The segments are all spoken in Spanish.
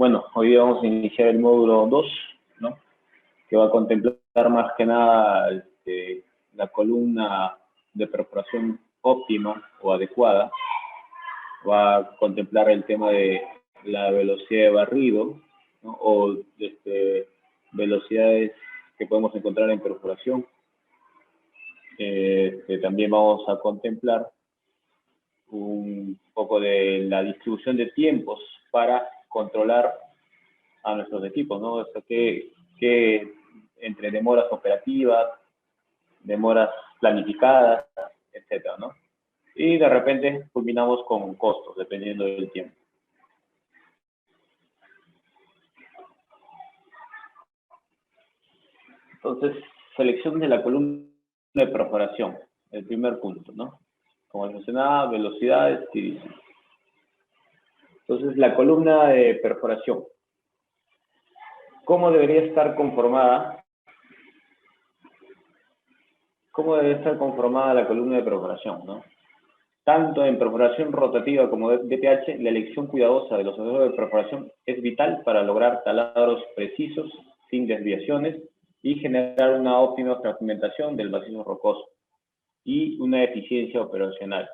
Bueno, hoy día vamos a iniciar el módulo 2, ¿no? Que va a contemplar más que nada la columna de perforación óptima o adecuada. Va a contemplar el tema de la velocidad de barrido, ¿no? O velocidades que podemos encontrar en perforación. También vamos a contemplar un poco de la distribución de tiempos para controlar a nuestros equipos, ¿no? O sea, que entre demoras operativas, demoras planificadas, etcétera, ¿no? Y de repente culminamos con costos, dependiendo del tiempo. Entonces, selección de la columna de perforación, el primer punto, ¿no? Como mencionaba, velocidades y diseño. Entonces, la columna de perforación. ¿Cómo debería estar conformada? ¿Cómo debe estar conformada la columna de perforación, ¿no? Tanto en perforación rotativa como DPH, la elección cuidadosa de los accesos de perforación es vital para lograr taladros precisos, sin desviaciones, y generar una óptima fragmentación del macizo rocoso y una eficiencia operacional,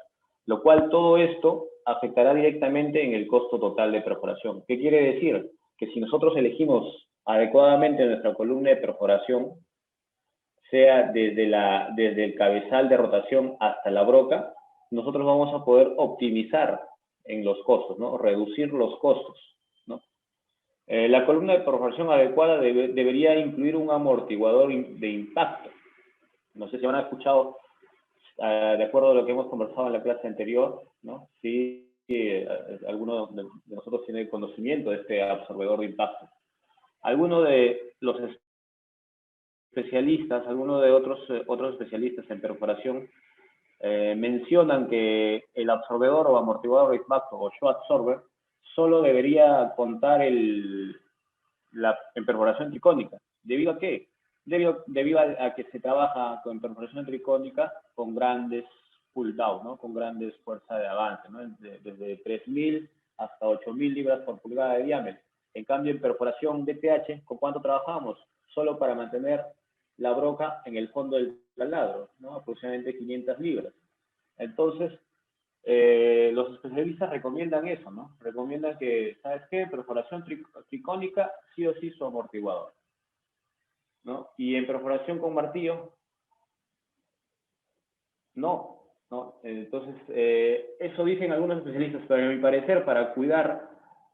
lo cual todo esto afectará directamente en el costo total de perforación. ¿Qué quiere decir? Que si nosotros elegimos adecuadamente nuestra columna de perforación, sea desde el cabezal de rotación hasta la broca, nosotros vamos a poder optimizar en los costos, ¿no? Reducir los costos, ¿no? La columna de perforación adecuada debería incluir un amortiguador de impacto. No sé si habrán escuchado, de acuerdo a lo que hemos conversado en la clase anterior, ¿no? Si alguno de nosotros tiene conocimiento de este absorbedor de impacto. Alguno de los especialistas, algunos de otros especialistas en perforación mencionan que el absorbedor o amortiguador de impacto o shock absorber solo debería contar en perforación tricónica. ¿Debido a qué? Debido a que se trabaja con perforación tricónica con grandes pull down, ¿no? Con grandes fuerzas de avance, ¿no? Desde 3.000 hasta 8.000 libras por pulgada de diámetro. En cambio, en perforación DPH, ¿con cuánto trabajamos? Solo para mantener la broca en el fondo del taladro, ¿no? Aproximadamente 500 libras. Entonces, los especialistas recomiendan eso, ¿no? Recomiendan que, ¿sabes qué? Perforación tricónica, sí o sí su amortiguador, ¿no? Y en perforación con martillo, no, ¿no? Entonces, eso dicen algunos especialistas, pero a mi parecer, para cuidar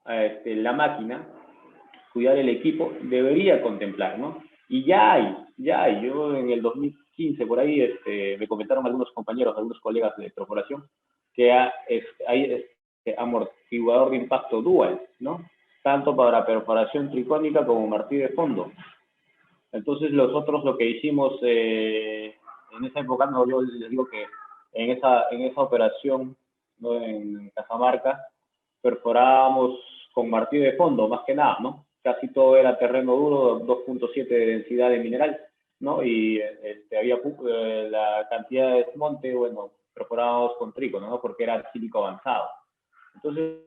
la máquina, cuidar el equipo, debería contemplar, ¿no? Y ya hay, yo en el 2015, por ahí, me comentaron algunos compañeros, algunos colegas de perforación, que hay amortiguador de impacto dual, ¿no? Tanto para perforación tricónica como martillo de fondo. Entonces, nosotros lo que hicimos en esa época, no, yo les digo que en esa operación, ¿no? En Cajamarca, perforábamos con martillo de fondo, más que nada, ¿no? Casi todo era terreno duro, 2.7 de densidad de mineral, ¿no? Y había la cantidad de desmonte, bueno, perforábamos con trícono, ¿no? Porque era cílico avanzado. Entonces,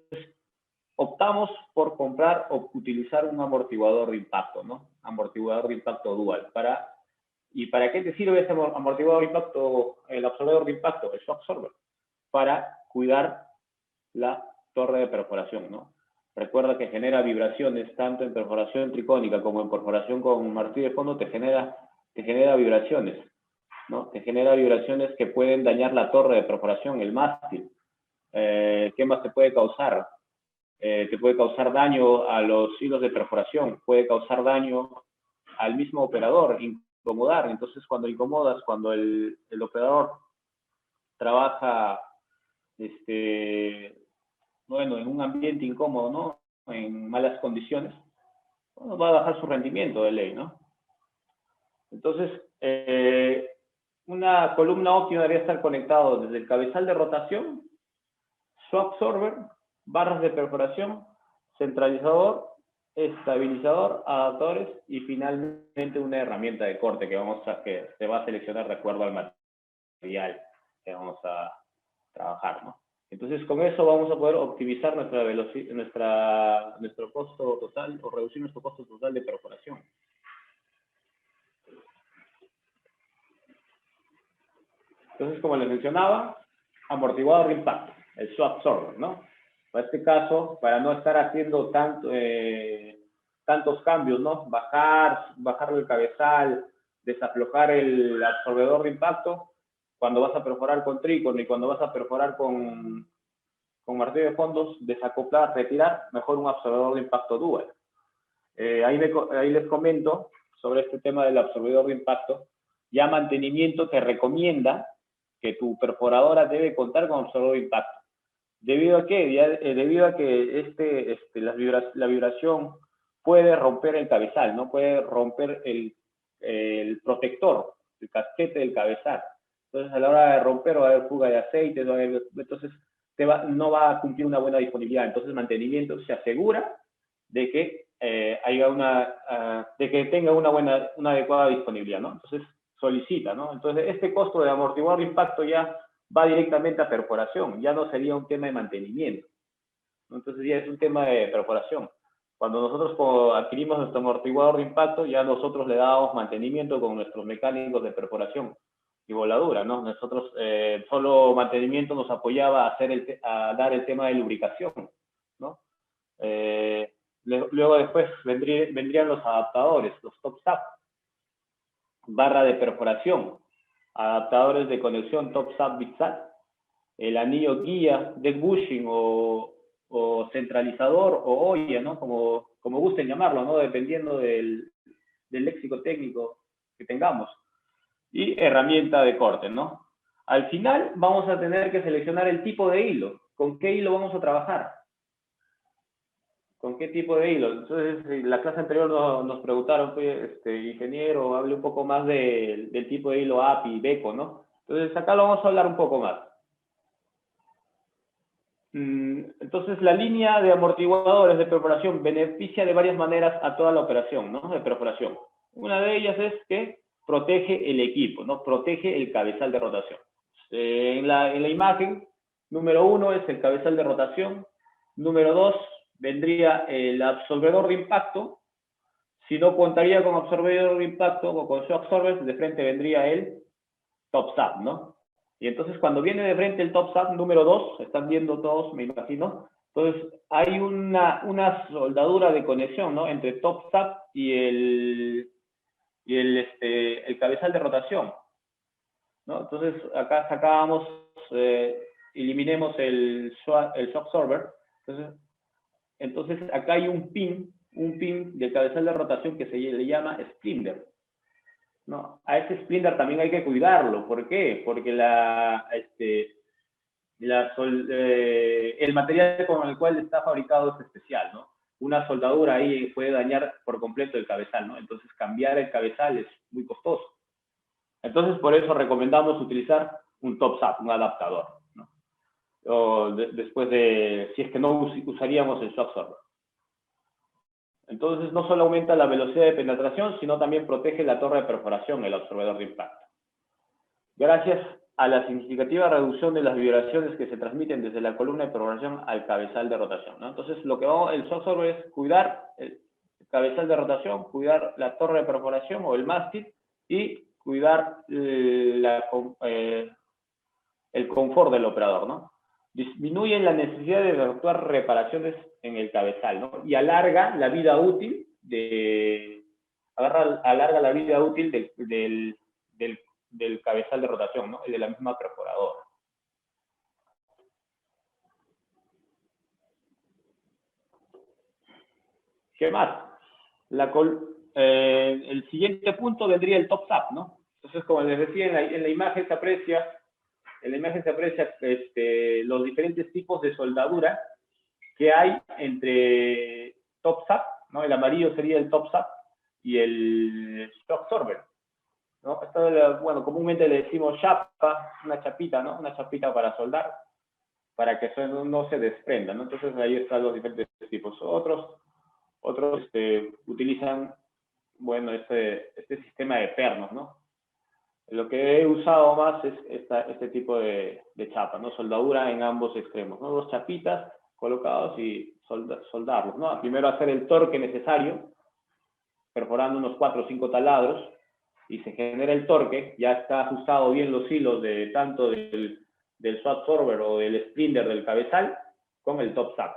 optamos por comprar o utilizar un amortiguador de impacto, ¿no? Amortiguador de impacto dual. ¿Y para qué te sirve ese amortiguador de impacto, el absorbedor de impacto, el shock absorber? Para cuidar la torre de perforación, ¿no? Recuerda que genera vibraciones tanto en perforación tricónica como en perforación con martillo de fondo, te genera vibraciones, ¿no? Te genera vibraciones que pueden dañar la torre de perforación, el mástil. ¿Qué más te puede causar? Te puede causar daño a los hilos de perforación, puede causar daño al mismo operador, incomodar. Entonces, cuando incomodas, cuando el operador trabaja bueno, en un ambiente incómodo, ¿no? En malas condiciones, bueno, va a bajar su rendimiento de ley, ¿no? Entonces, una columna óptima debería estar conectada desde el cabezal de rotación, su absorber, barras de perforación, centralizador, estabilizador, adaptadores y finalmente una herramienta de corte que se va a seleccionar de acuerdo al material que vamos a trabajar, ¿no? Entonces, con eso vamos a poder optimizar nuestro costo total o reducir nuestro costo total de perforación. Entonces, como les mencionaba, amortiguador de impacto, el shock absorber, ¿no? Para este caso, para no estar haciendo tantos cambios, ¿no? Bajarle el cabezal, desaflojar el absorbedor de impacto, cuando vas a perforar con trícono y cuando vas a perforar con martillo de fondos, desacoplar, retirar, mejor un absorbedor de impacto dual. Ahí les comento sobre este tema del absorbedor de impacto. Ya mantenimiento te recomienda que tu perforadora debe contar con absorbedor de impacto. ¿Debido a qué? Debido a que la vibración puede romper el cabezal, ¿no? Puede romper el protector, el casquete del cabezal. Entonces, a la hora de romper va a haber fuga de aceite, entonces no va a cumplir una buena disponibilidad. Entonces, mantenimiento se asegura de que de que tenga una adecuada disponibilidad, ¿no? Entonces, solicita, ¿no? Entonces, este costo de amortiguador de impacto ya va directamente a perforación, ya no sería un tema de mantenimiento, ¿no? Entonces ya es un tema de perforación. Cuando nosotros adquirimos nuestro amortiguador de impacto, ya nosotros le damos mantenimiento con nuestros mecánicos de perforación y voladura, ¿no? Nosotros solo mantenimiento nos apoyaba a dar el tema de lubricación, ¿no? Luego después vendrían los adaptadores, los top SAP, barra de perforación, adaptadores de conexión top SAP BitSat, el anillo guía, deck bushing o centralizador o olla, ¿no? Como gusten llamarlo, ¿no? Dependiendo del léxico técnico que tengamos. Y herramienta de corte, ¿no? Al final vamos a tener que seleccionar el tipo de hilo. ¿Con qué hilo vamos a trabajar? ¿Con qué tipo de hilo? Entonces, en la clase anterior nos preguntaron, pues, ingeniero, hable un poco más del tipo de hilo API y BECO, ¿no? Entonces, acá lo vamos a hablar un poco más. Entonces, la línea de amortiguadores de perforación beneficia de varias maneras a toda la operación, ¿no? De perforación. Una de ellas es que protege el equipo, ¿no? Protege el cabezal de rotación. En la imagen, número 1 es el cabezal de rotación. Número 2 vendría el absorbedor de impacto. Si no contaría con absorbedor de impacto o con shock absorber, de frente vendría el top SAP, ¿no? Y entonces cuando viene de frente el top SAP número 2, están viendo todos, me imagino, entonces hay una soldadura de conexión, ¿no? Entre top SAP y el cabezal de rotación, ¿no? Entonces acá sacábamos, eliminemos el shock absorber, entonces acá hay un pin del cabezal de rotación que se le llama splinter, ¿no? A ese splinter también hay que cuidarlo. ¿Por qué? Porque el material con el cual está fabricado es especial, ¿no? Una soldadura ahí puede dañar por completo el cabezal, ¿no? Entonces cambiar el cabezal es muy costoso. Entonces por eso recomendamos utilizar un top SAP, un adaptador, ¿no? O después si es que no usaríamos el shock absorber. Entonces, no solo aumenta la velocidad de penetración, sino también protege la torre de perforación, el absorbedor de impacto. Gracias a la significativa reducción de las vibraciones que se transmiten desde la columna de perforación al cabezal de rotación, ¿no? Entonces, lo que vamos, el shock absorber es cuidar el cabezal de rotación, cuidar la torre de perforación o el mástil y cuidar el confort del operador, ¿no? Disminuye la necesidad de efectuar reparaciones en el cabezal, ¿no? Y alarga la vida útil alarga la vida útil del cabezal de rotación, ¿no? Y de la misma perforadora. ¿Qué más? El siguiente punto vendría el top SAP, ¿no? Entonces, como les decía, en la imagen se aprecia los diferentes tipos de soldadura que hay entre top SAP, ¿no? El amarillo sería el top SAP y el shock absorber, ¿no? Esto, bueno, comúnmente le decimos chapa, una chapita, ¿no? Una chapita para soldar, para que eso no se desprenda, ¿no? Entonces ahí están los diferentes tipos. Otros utilizan, bueno, este sistema de pernos, ¿no? Lo que he usado más es este tipo de chapa, ¿no? Soldadura en ambos extremos, ¿no? Dos chapitas colocados y soldarlos, ¿no? Primero hacer el torque necesario, perforando unos 4 o 5 taladros, y se genera el torque, ya está ajustado bien los hilos de tanto del swap absorber o del splinder del cabezal con el top zap.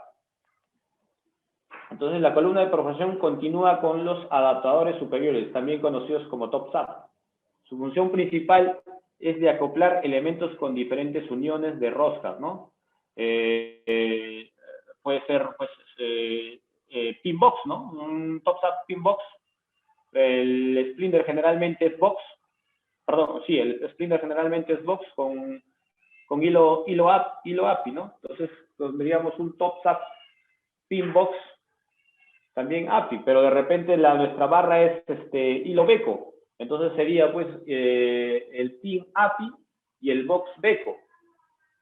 Entonces la columna de perforación continúa con los adaptadores superiores, también conocidos como top zap. Su función principal es de acoplar elementos con diferentes uniones de roscas, ¿no? Puede ser, pues, pinbox, ¿no? Un top zap pinbox. El splinder generalmente es box, perdón, sí, el splinder generalmente es box con hilo API, ¿no? Entonces, tendríamos un top zap pinbox también API, pero de repente nuestra barra es hilo beco. Entonces sería pues el pin API y el box beco.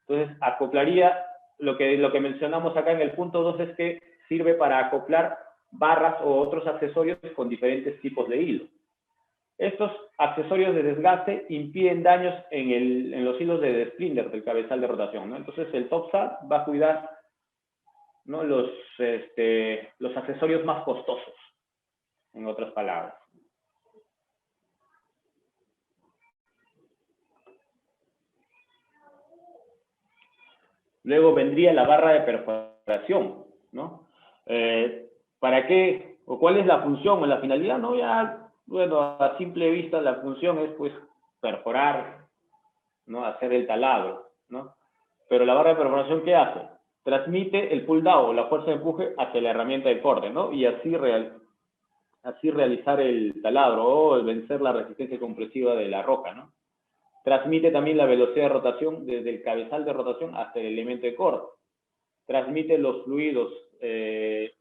Entonces acoplaría, lo que mencionamos acá en el punto 2 es que sirve para acoplar barras o otros accesorios con diferentes tipos de hilo. Estos accesorios de desgaste impiden daños en los hilos de splinder del cabezal de rotación, ¿no? Entonces el top zap va a cuidar, ¿no? los accesorios más costosos, en otras palabras. Luego vendría la barra de perforación, ¿no? ¿Para qué o cuál es la función o la finalidad? No, ya, bueno, a simple vista la función es pues perforar, ¿no? Hacer el taladro, ¿no? Pero la barra de perforación, ¿qué hace? Transmite el pull down o la fuerza de empuje hacia la herramienta de corte, ¿no? Y así realizar el taladro o vencer la resistencia compresiva de la roca, ¿no? Transmite también la velocidad de rotación desde el cabezal de rotación hasta el elemento de corte. Transmite los fluidos,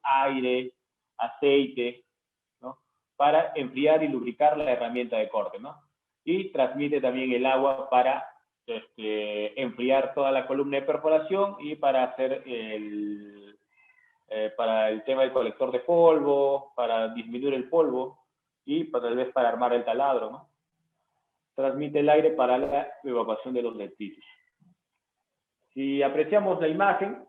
aire, aceite, ¿no? Para enfriar y lubricar la herramienta de corte, ¿no? Y transmite también el agua para enfriar toda la columna de perforación y para hacer para el tema del colector de polvo, para disminuir el polvo y tal vez para armar el taladro, ¿no? Transmite el aire para la evacuación de los detritus. Si apreciamos la imagen,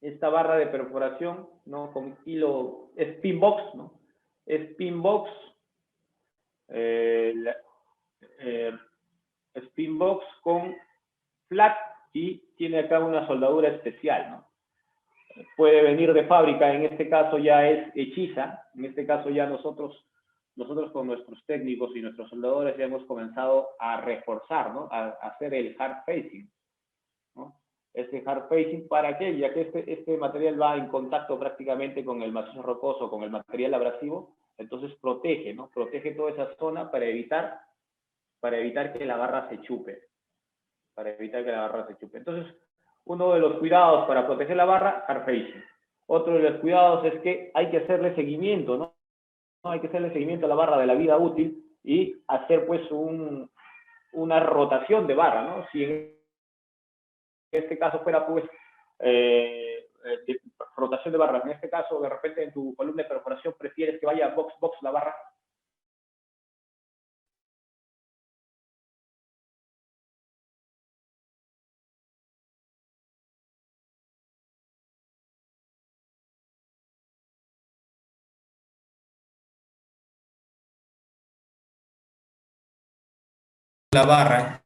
esta barra de perforación, ¿no? Con hilo, es pinbox, ¿no? Es pinbox, es pinbox con flat y tiene acá una soldadura especial, ¿no? Puede venir de fábrica, en este caso ya es hechiza, en este caso ya nosotros con nuestros técnicos y nuestros soldadores ya hemos comenzado a reforzar, ¿no? A hacer el hard facing, ¿no? Este hard facing, ¿para qué? Ya que este material va en contacto prácticamente con el macizo rocoso, con el material abrasivo, entonces protege, ¿no? Protege toda esa zona para evitar que la barra se chupe. Entonces, uno de los cuidados para proteger la barra, hard facing. Otro de los cuidados es que hay que hacerle seguimiento, ¿no? Hay que hacerle seguimiento a la barra de la vida útil y hacer pues una rotación de barra, ¿no? Si en este caso fuera pues rotación de barras, en este caso de repente en tu columna de perforación prefieres que vaya box la barra, la barra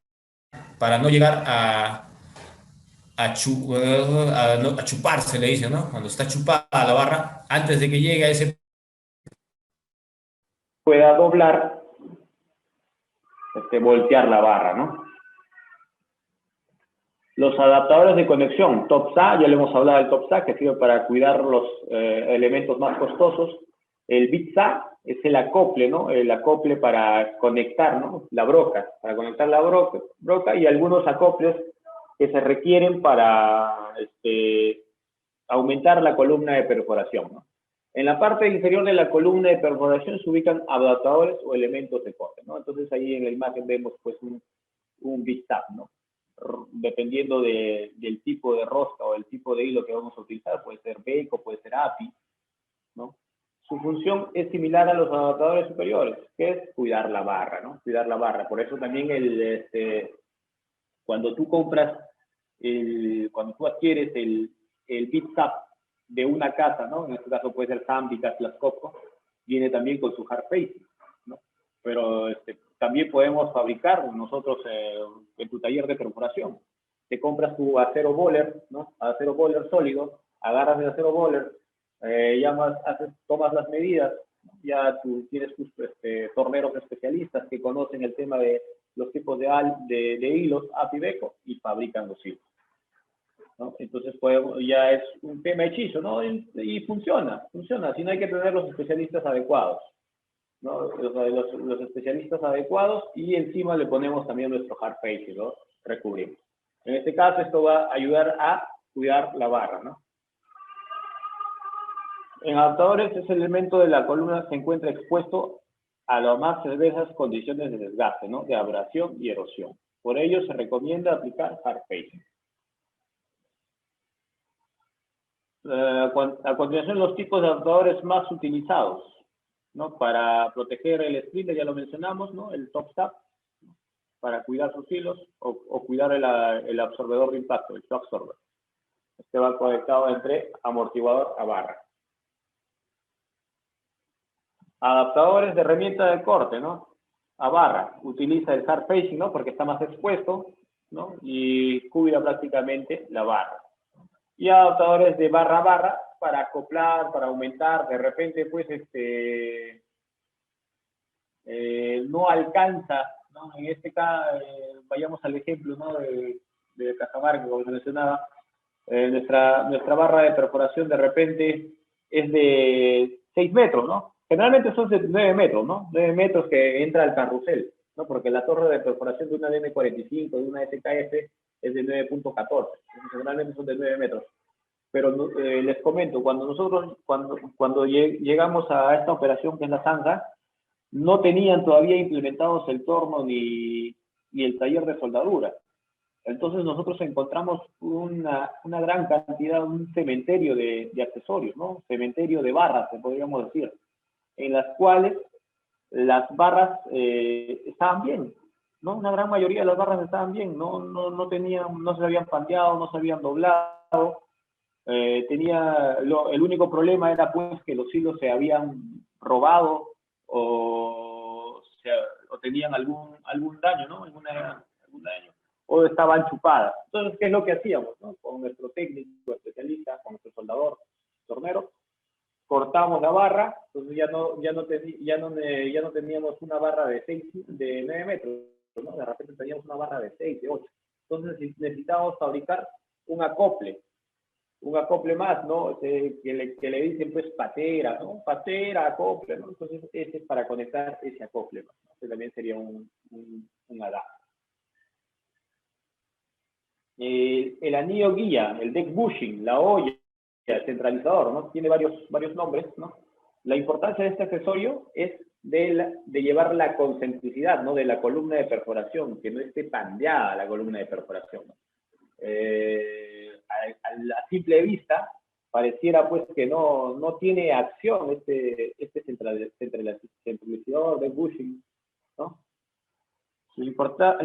para no llegar a chuparse, le dice, ¿no? Cuando está chupada la barra, antes de que llegue a ese... pueda doblar, voltear la barra, ¿no? Los adaptadores de conexión, TOPSA, ya le hemos hablado del TOPSA, que sirve para cuidar los elementos más costosos. El BITSA es el acople, ¿no? El acople para conectar, ¿no? La broca, para conectar la broca y algunos acoples que se requieren para aumentar la columna de perforación, ¿no? En la parte inferior de la columna de perforación se ubican adaptadores o elementos de corte, ¿no? Entonces ahí en la imagen vemos pues un BITSA, ¿no? Dependiendo del tipo de rosca o el tipo de hilo que vamos a utilizar, puede ser beco, puede ser API, ¿no? Su función es similar a los adaptadores superiores, que es cuidar la barra, ¿no? Cuidar la barra. Por eso también cuando tú compras, cuando tú adquieres el BitSap de una casa, ¿no? En este caso puede ser Sambic, Atlas Copco, viene también con su hard facing, ¿no? Pero también podemos fabricar nosotros en tu taller de perforación. Te compras tu acero boller, ¿no? Acero boller sólido, agarras el acero boller, tomas las medidas, ¿no? Ya tú tienes tus torneros especialistas que conocen el tema de los tipos de hilos API-BECO y fabrican los hilos, ¿no? Entonces ya es un tema hechizo, ¿no? Y funciona, si no hay que tener los especialistas adecuados, ¿no? Los especialistas adecuados, y encima le ponemos también nuestro hard facing, ¿no? Recubrimos. En este caso esto va a ayudar a cuidar la barra, ¿no? En adaptadores, ese elemento de la columna se encuentra expuesto a las más severas condiciones de desgaste, ¿no? De abrasión y erosión. Por ello se recomienda aplicar hard facing. A continuación, los tipos de adaptadores más utilizados, ¿no? Para proteger el splinter, ya lo mencionamos, ¿no? El top stop, ¿no? Para cuidar sus hilos o cuidar el absorbedor de impacto, el shock absorber. Este va conectado entre amortiguador a barra. Adaptadores de herramienta de corte, ¿no? A barra, utiliza el hard facing, ¿no? Porque está más expuesto, ¿no? Y cuida prácticamente la barra. Y adaptadores de barra a barra para acoplar, para aumentar, de repente, pues, no alcanza, ¿no? En este caso, vayamos al ejemplo, ¿no? De Cajamarca, como se mencionaba, nuestra barra de perforación de repente es de 6 metros, ¿no? Generalmente son de 9 metros, ¿no? 9 metros que entra al carrusel, ¿no? Porque la torre de perforación de una DM45, de una SKF, es de 9.14. Generalmente son de 9 metros. Pero les comento, cuando llegamos a esta operación que es la zanja, no tenían todavía implementados el torno ni el taller de soldadura. Entonces nosotros encontramos una gran cantidad, un cementerio de accesorios, ¿no? Cementerio de barras, podríamos decir, en las cuales las barras estaban bien, ¿no? Una gran mayoría de las barras estaban bien, no se habían pandeado, no se habían doblado. El único problema era pues que los hilos se habían robado o tenían algún daño, ¿no? Algún daño, o estaban chupadas. Entonces, ¿qué es lo que hacíamos, ¿no? Con nuestro técnico especialista, con nuestro soldador, tornero, cortamos la barra, entonces ya no teníamos una barra de 9 metros, ¿no? De repente teníamos una barra de 6, de 8. Entonces necesitábamos fabricar un acople más, ¿no? Que le dicen pues patera, ¿no? Patera, acople, ¿no? Entonces ese es para conectar ese acople, ¿no? Que también sería un adapter. El anillo guía, el deck bushing, la olla, el centralizador, ¿no? Tiene varios nombres, ¿no? La importancia de este accesorio es de llevar la concentricidad, ¿no? De la columna de perforación, que no esté pandeada la columna de perforación, ¿no? A la simple vista pareciera pues que no tiene acción este centralizador de bushing, ¿no? La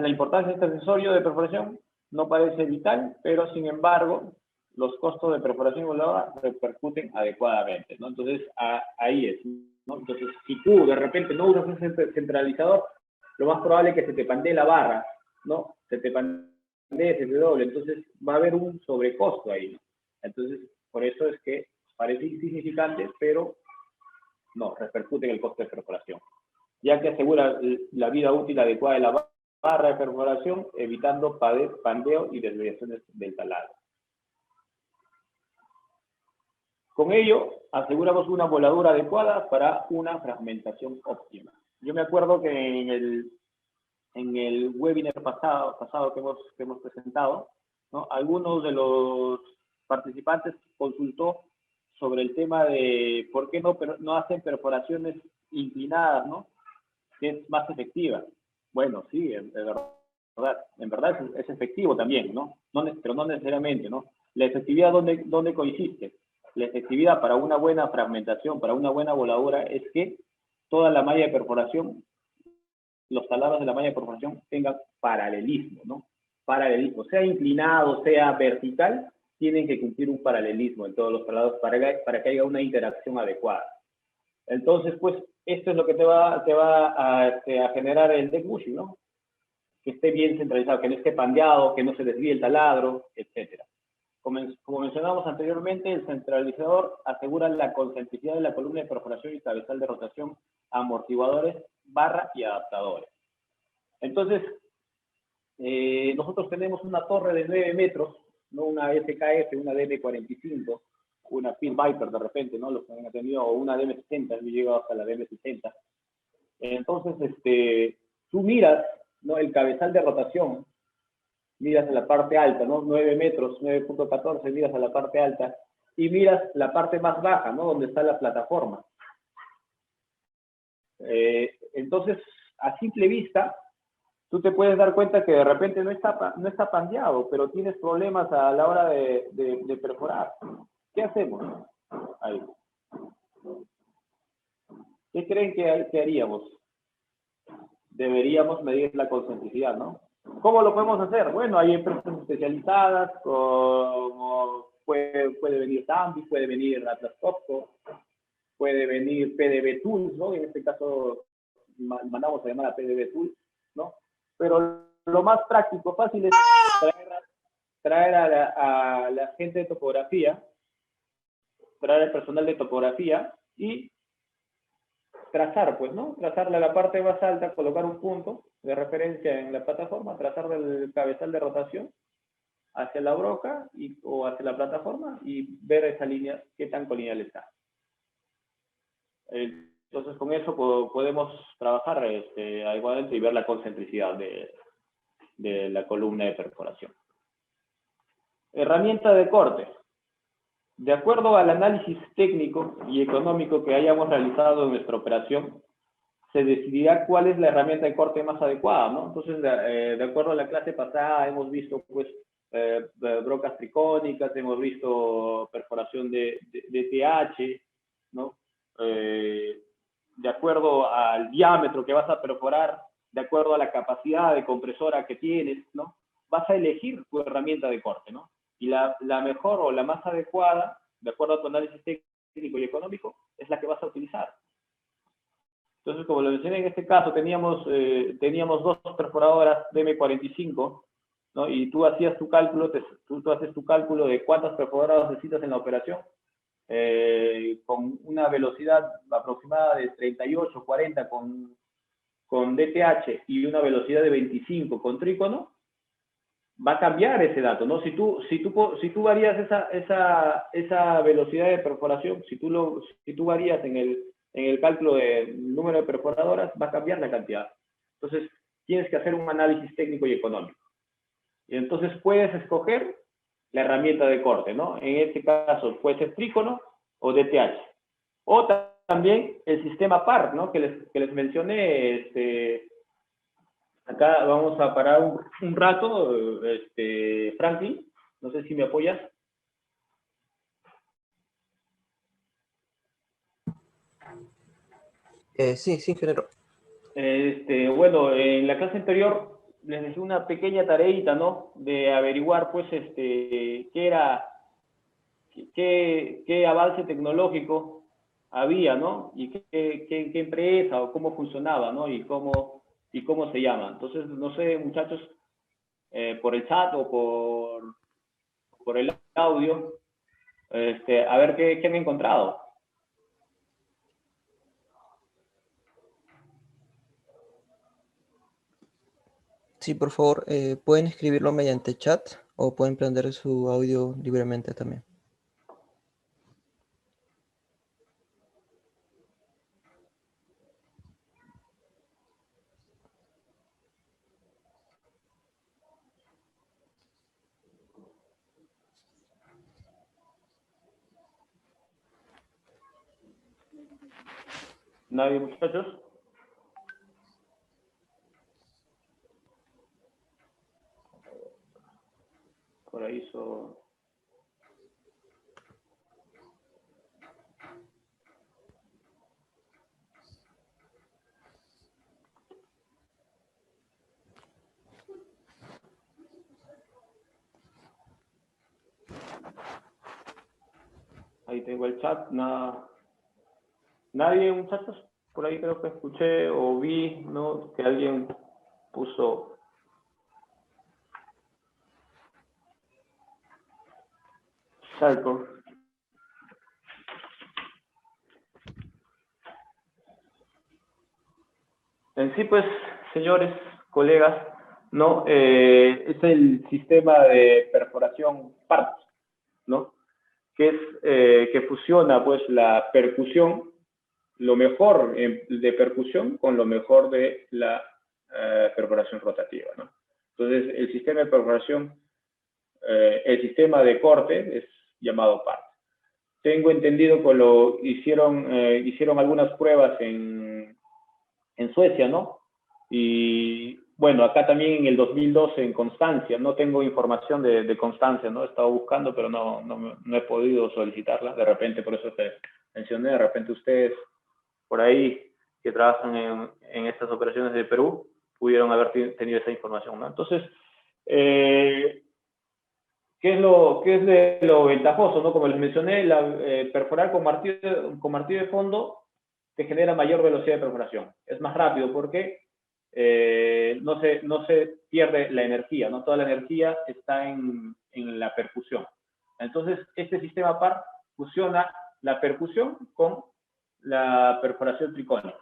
importancia de este accesorio de perforación no parece vital, pero sin embargo los costos de perforación voladora repercuten adecuadamente, ¿no? Entonces ahí es, ¿no? Entonces si tú de repente no usas ese centralizador, lo más probable es que se te pandee la barra, ¿no? Se te doble, entonces va a haber un sobrecosto ahí, ¿no? Entonces, por eso es que parece insignificante, pero no, repercute en el costo de perforación, ya que asegura la vida útil adecuada de la barra de perforación, evitando pandeo y desviaciones del taladro. Con ello, aseguramos una voladura adecuada para una fragmentación óptima. Yo me acuerdo que en el webinar pasado que hemos presentado, ¿no? Algunos de los participantes consultó sobre el tema de por qué no hacen perforaciones inclinadas, ¿no? Que es más efectiva. Bueno, sí, en verdad es efectivo también, ¿no? Pero no necesariamente, ¿no? La efectividad, ¿dónde consiste? la efectividad para una buena fragmentación, para una buena voladura, es que toda la malla de perforación, los taladros de la malla de perforación tengan paralelismo, ¿no? Paralelismo, sea inclinado, sea vertical, tienen que cumplir un paralelismo en todos los taladros para que haya una interacción adecuada. Entonces, pues, esto es lo que te va a generar el deck bushing, ¿no? Que esté bien centralizado, que no esté pandeado, que no se desvíe el taladro, etcétera. Como mencionamos anteriormente, el centralizador asegura la concentricidad de la columna de perforación y cabezal de rotación, amortiguadores, barra y adaptadores. Entonces, nosotros tenemos una torre de 9 metros, no una SKF, una DM45, una Pit Viper de repente, ¿no? Los que han tenido, o una DM60, yo he llegado hasta la DM60. Entonces, tú miras, ¿no? El cabezal de rotación, miras a la parte alta, ¿no? 9 metros, 9.14, miras a la parte alta, y miras la parte más baja, ¿no? Donde está la plataforma. Entonces, a simple vista, tú te puedes dar cuenta que de repente no está pandeado, pero tienes problemas a la hora de perforar. ¿Qué hacemos? Ahí. ¿Qué creen que haríamos? Deberíamos medir la concentricidad, ¿no? ¿Cómo lo podemos hacer? Bueno, hay empresas especializadas, como puede venir Zambi, puede venir Atlas Copco, puede venir PDB Tools, ¿no? En este caso, mandamos a llamar a PDB Tools, ¿no? Pero lo más práctico, fácil es traer a la gente de topografía, traer al personal de topografía y trazar, pues, ¿no? Trazarle a la parte más alta, colocar un punto de referencia en la plataforma, trazar el cabezal de rotación hacia la broca o hacia la plataforma y ver esa línea, qué tan colineal está. Entonces, con eso podemos trabajar adecuadamente y ver la concentricidad de la columna de perforación. Herramienta de corte. De acuerdo al análisis técnico y económico que hayamos realizado en nuestra operación, se decidirá cuál es la herramienta de corte más adecuada, ¿no? Entonces, de acuerdo a la clase pasada, hemos visto, pues, brocas tricónicas, hemos visto perforación de TH, ¿no? De acuerdo al diámetro que vas a perforar, de acuerdo a la capacidad de compresora que tienes, ¿no? Vas a elegir tu herramienta de corte, ¿no? Y la mejor o la más adecuada, de acuerdo a tu análisis técnico y económico, es la que vas a utilizar. Entonces, como lo mencioné, en este caso teníamos dos perforadoras DM45, ¿no? Y tú hacías tu cálculo, tú haces tu cálculo de cuántas perforadoras necesitas en la operación, con una velocidad aproximada de 38, 40 con DTH y una velocidad de 25 con trícono, va a cambiar ese dato, ¿no? Si tú varías esa velocidad de perforación, si tú varías en el cálculo del número de perforadoras, va a cambiar la cantidad. Entonces, tienes que hacer un análisis técnico y económico. Y entonces puedes escoger la herramienta de corte, ¿no? En este caso puede ser trícono o DTH. O también el sistema PAR, ¿no? Que les mencioné. Acá vamos a parar un rato, Franklin, no sé si me apoyas. Sí, ingeniero. Bueno, en la clase anterior les dejé una pequeña tareita, ¿no? De averiguar, pues, qué avance tecnológico había, ¿no? Y qué empresa o cómo funcionaba, ¿no? Y cómo se llama. Entonces, no sé, muchachos, por el chat o por el audio, a ver qué han encontrado. Sí, por favor, pueden escribirlo mediante chat o pueden prender su audio libremente también. ¿Nadie, muchachos? Por ahí tengo el chat, nada. Nadie, muchachos, por ahí creo que escuché o vi, ¿no? Que alguien puso... Salto. En sí, pues, señores, colegas, ¿no? Es el sistema de perforación PART, ¿no? Que es que fusiona, pues, la percusión, lo mejor de percusión con lo mejor de la perforación rotativa, ¿no? Entonces, el sistema de perforación, el sistema de corte es llamado PART. Tengo entendido que lo hicieron algunas pruebas en Suecia, ¿no? Y bueno, acá también en el 2012 en Constancia, no tengo información de Constancia, ¿no? He estado buscando, pero no he podido solicitarla, de repente, por eso te mencioné, de repente ustedes por ahí que trabajan en estas operaciones de Perú, pudieron haber tenido esa información, ¿no? Entonces, ¿qué es de lo ventajoso, ¿no? Como les mencioné, perforar con martillo de fondo te genera mayor velocidad de perforación. Es más rápido porque no se pierde la energía, ¿no? Toda la energía está en la percusión. Entonces, este sistema PAR fusiona la percusión con la perforación tricónica.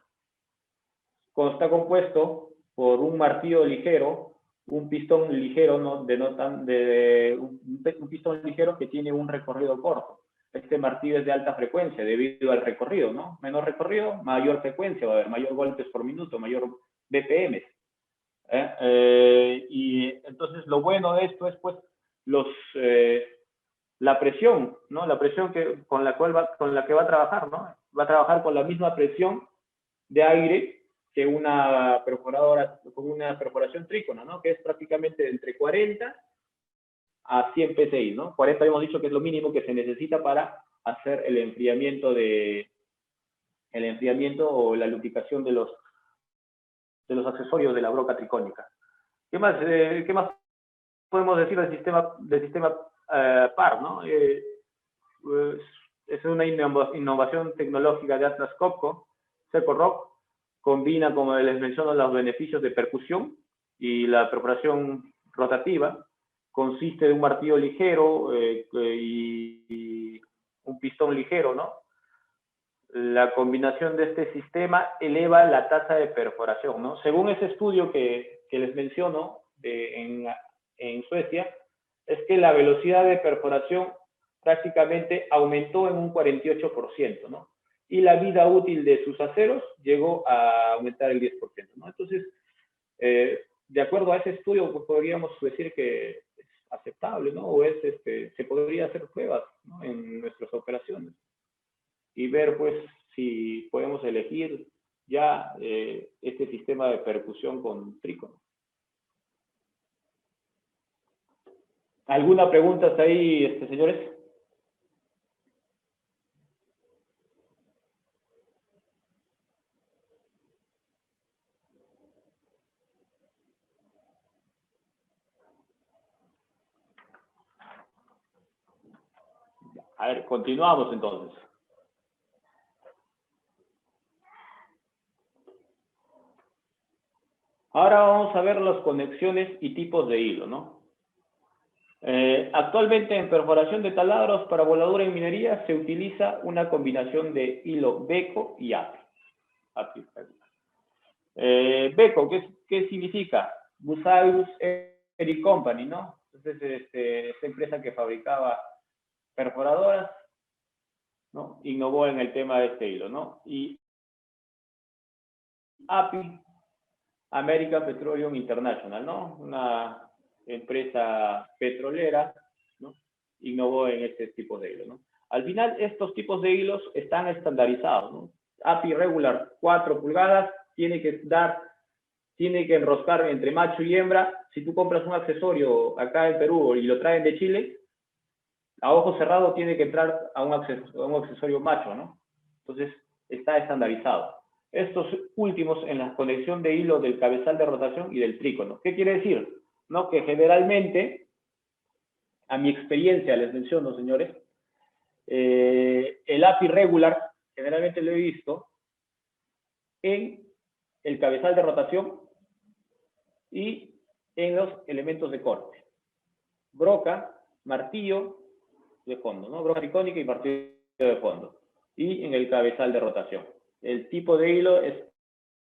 Está compuesto por un martillo ligero, un pistón ligero, un pistón ligero que tiene un recorrido corto. Este martillo es de alta frecuencia debido al recorrido, ¿no? Menor recorrido, mayor frecuencia, va a haber mayor golpes por minuto, mayor BPM. Y entonces lo bueno de esto es, pues, la presión, ¿no? La presión con la que va a trabajar, ¿no? Va a trabajar con la misma presión de aire que una perforadora, con una perforación trícona, ¿no? Que es prácticamente entre 40 a 100 psi, ¿no? 40 hemos dicho que es lo mínimo que se necesita para hacer el enfriamiento o la lubricación de los accesorios de la broca tricónica. ¿Qué más podemos decir del sistema PAR, ¿no? Es una innovación tecnológica de Atlas Copco. Seco-Rock combina, como les menciono, los beneficios de percusión y la perforación rotativa. Consiste de un martillo ligero y un pistón ligero, ¿no? La combinación de este sistema eleva la tasa de perforación, ¿no? Según ese estudio que les menciono en Suecia, es que la velocidad de perforación prácticamente aumentó en un 48%, ¿no? Y la vida útil de sus aceros llegó a aumentar el 10%, ¿no? Entonces, de acuerdo a ese estudio, pues podríamos decir que es aceptable, ¿no? O se podría hacer pruebas, ¿no? En nuestras operaciones y ver, pues, si podemos elegir ya este sistema de percusión con trícono. ¿Alguna pregunta hasta ahí, señores? A ver, continuamos entonces. Ahora vamos a ver las conexiones y tipos de hilo, ¿no? Actualmente en perforación de taladros para voladura en minería se utiliza una combinación de hilo Beko y API. Beko, ¿qué significa? Bucyrus Erie Company, ¿no? Entonces, esta empresa que fabricaba perforadoras, ¿no? Innovó en el tema de este hilo, ¿no? Y API, American Petroleum International, ¿no? Una empresa petrolera, ¿no? Innovó en este tipo de hilo, ¿no? Al final, estos tipos de hilos están estandarizados, ¿no? API regular 4 pulgadas tiene que enroscar entre macho y hembra. Si tú compras un accesorio acá en Perú y lo traen de Chile, a ojo cerrado tiene que entrar a un accesorio macho, ¿no? Entonces, está estandarizado. Estos últimos en la conexión de hilo del cabezal de rotación y del trícono. ¿Qué quiere decir? ¿No? Que generalmente, a mi experiencia les menciono, señores, el API regular, generalmente lo he visto en el cabezal de rotación y en los elementos de corte. Broca, martillo de fondo, ¿no? Broca tricónica y martillo de fondo. Y en el cabezal de rotación. El tipo de hilo es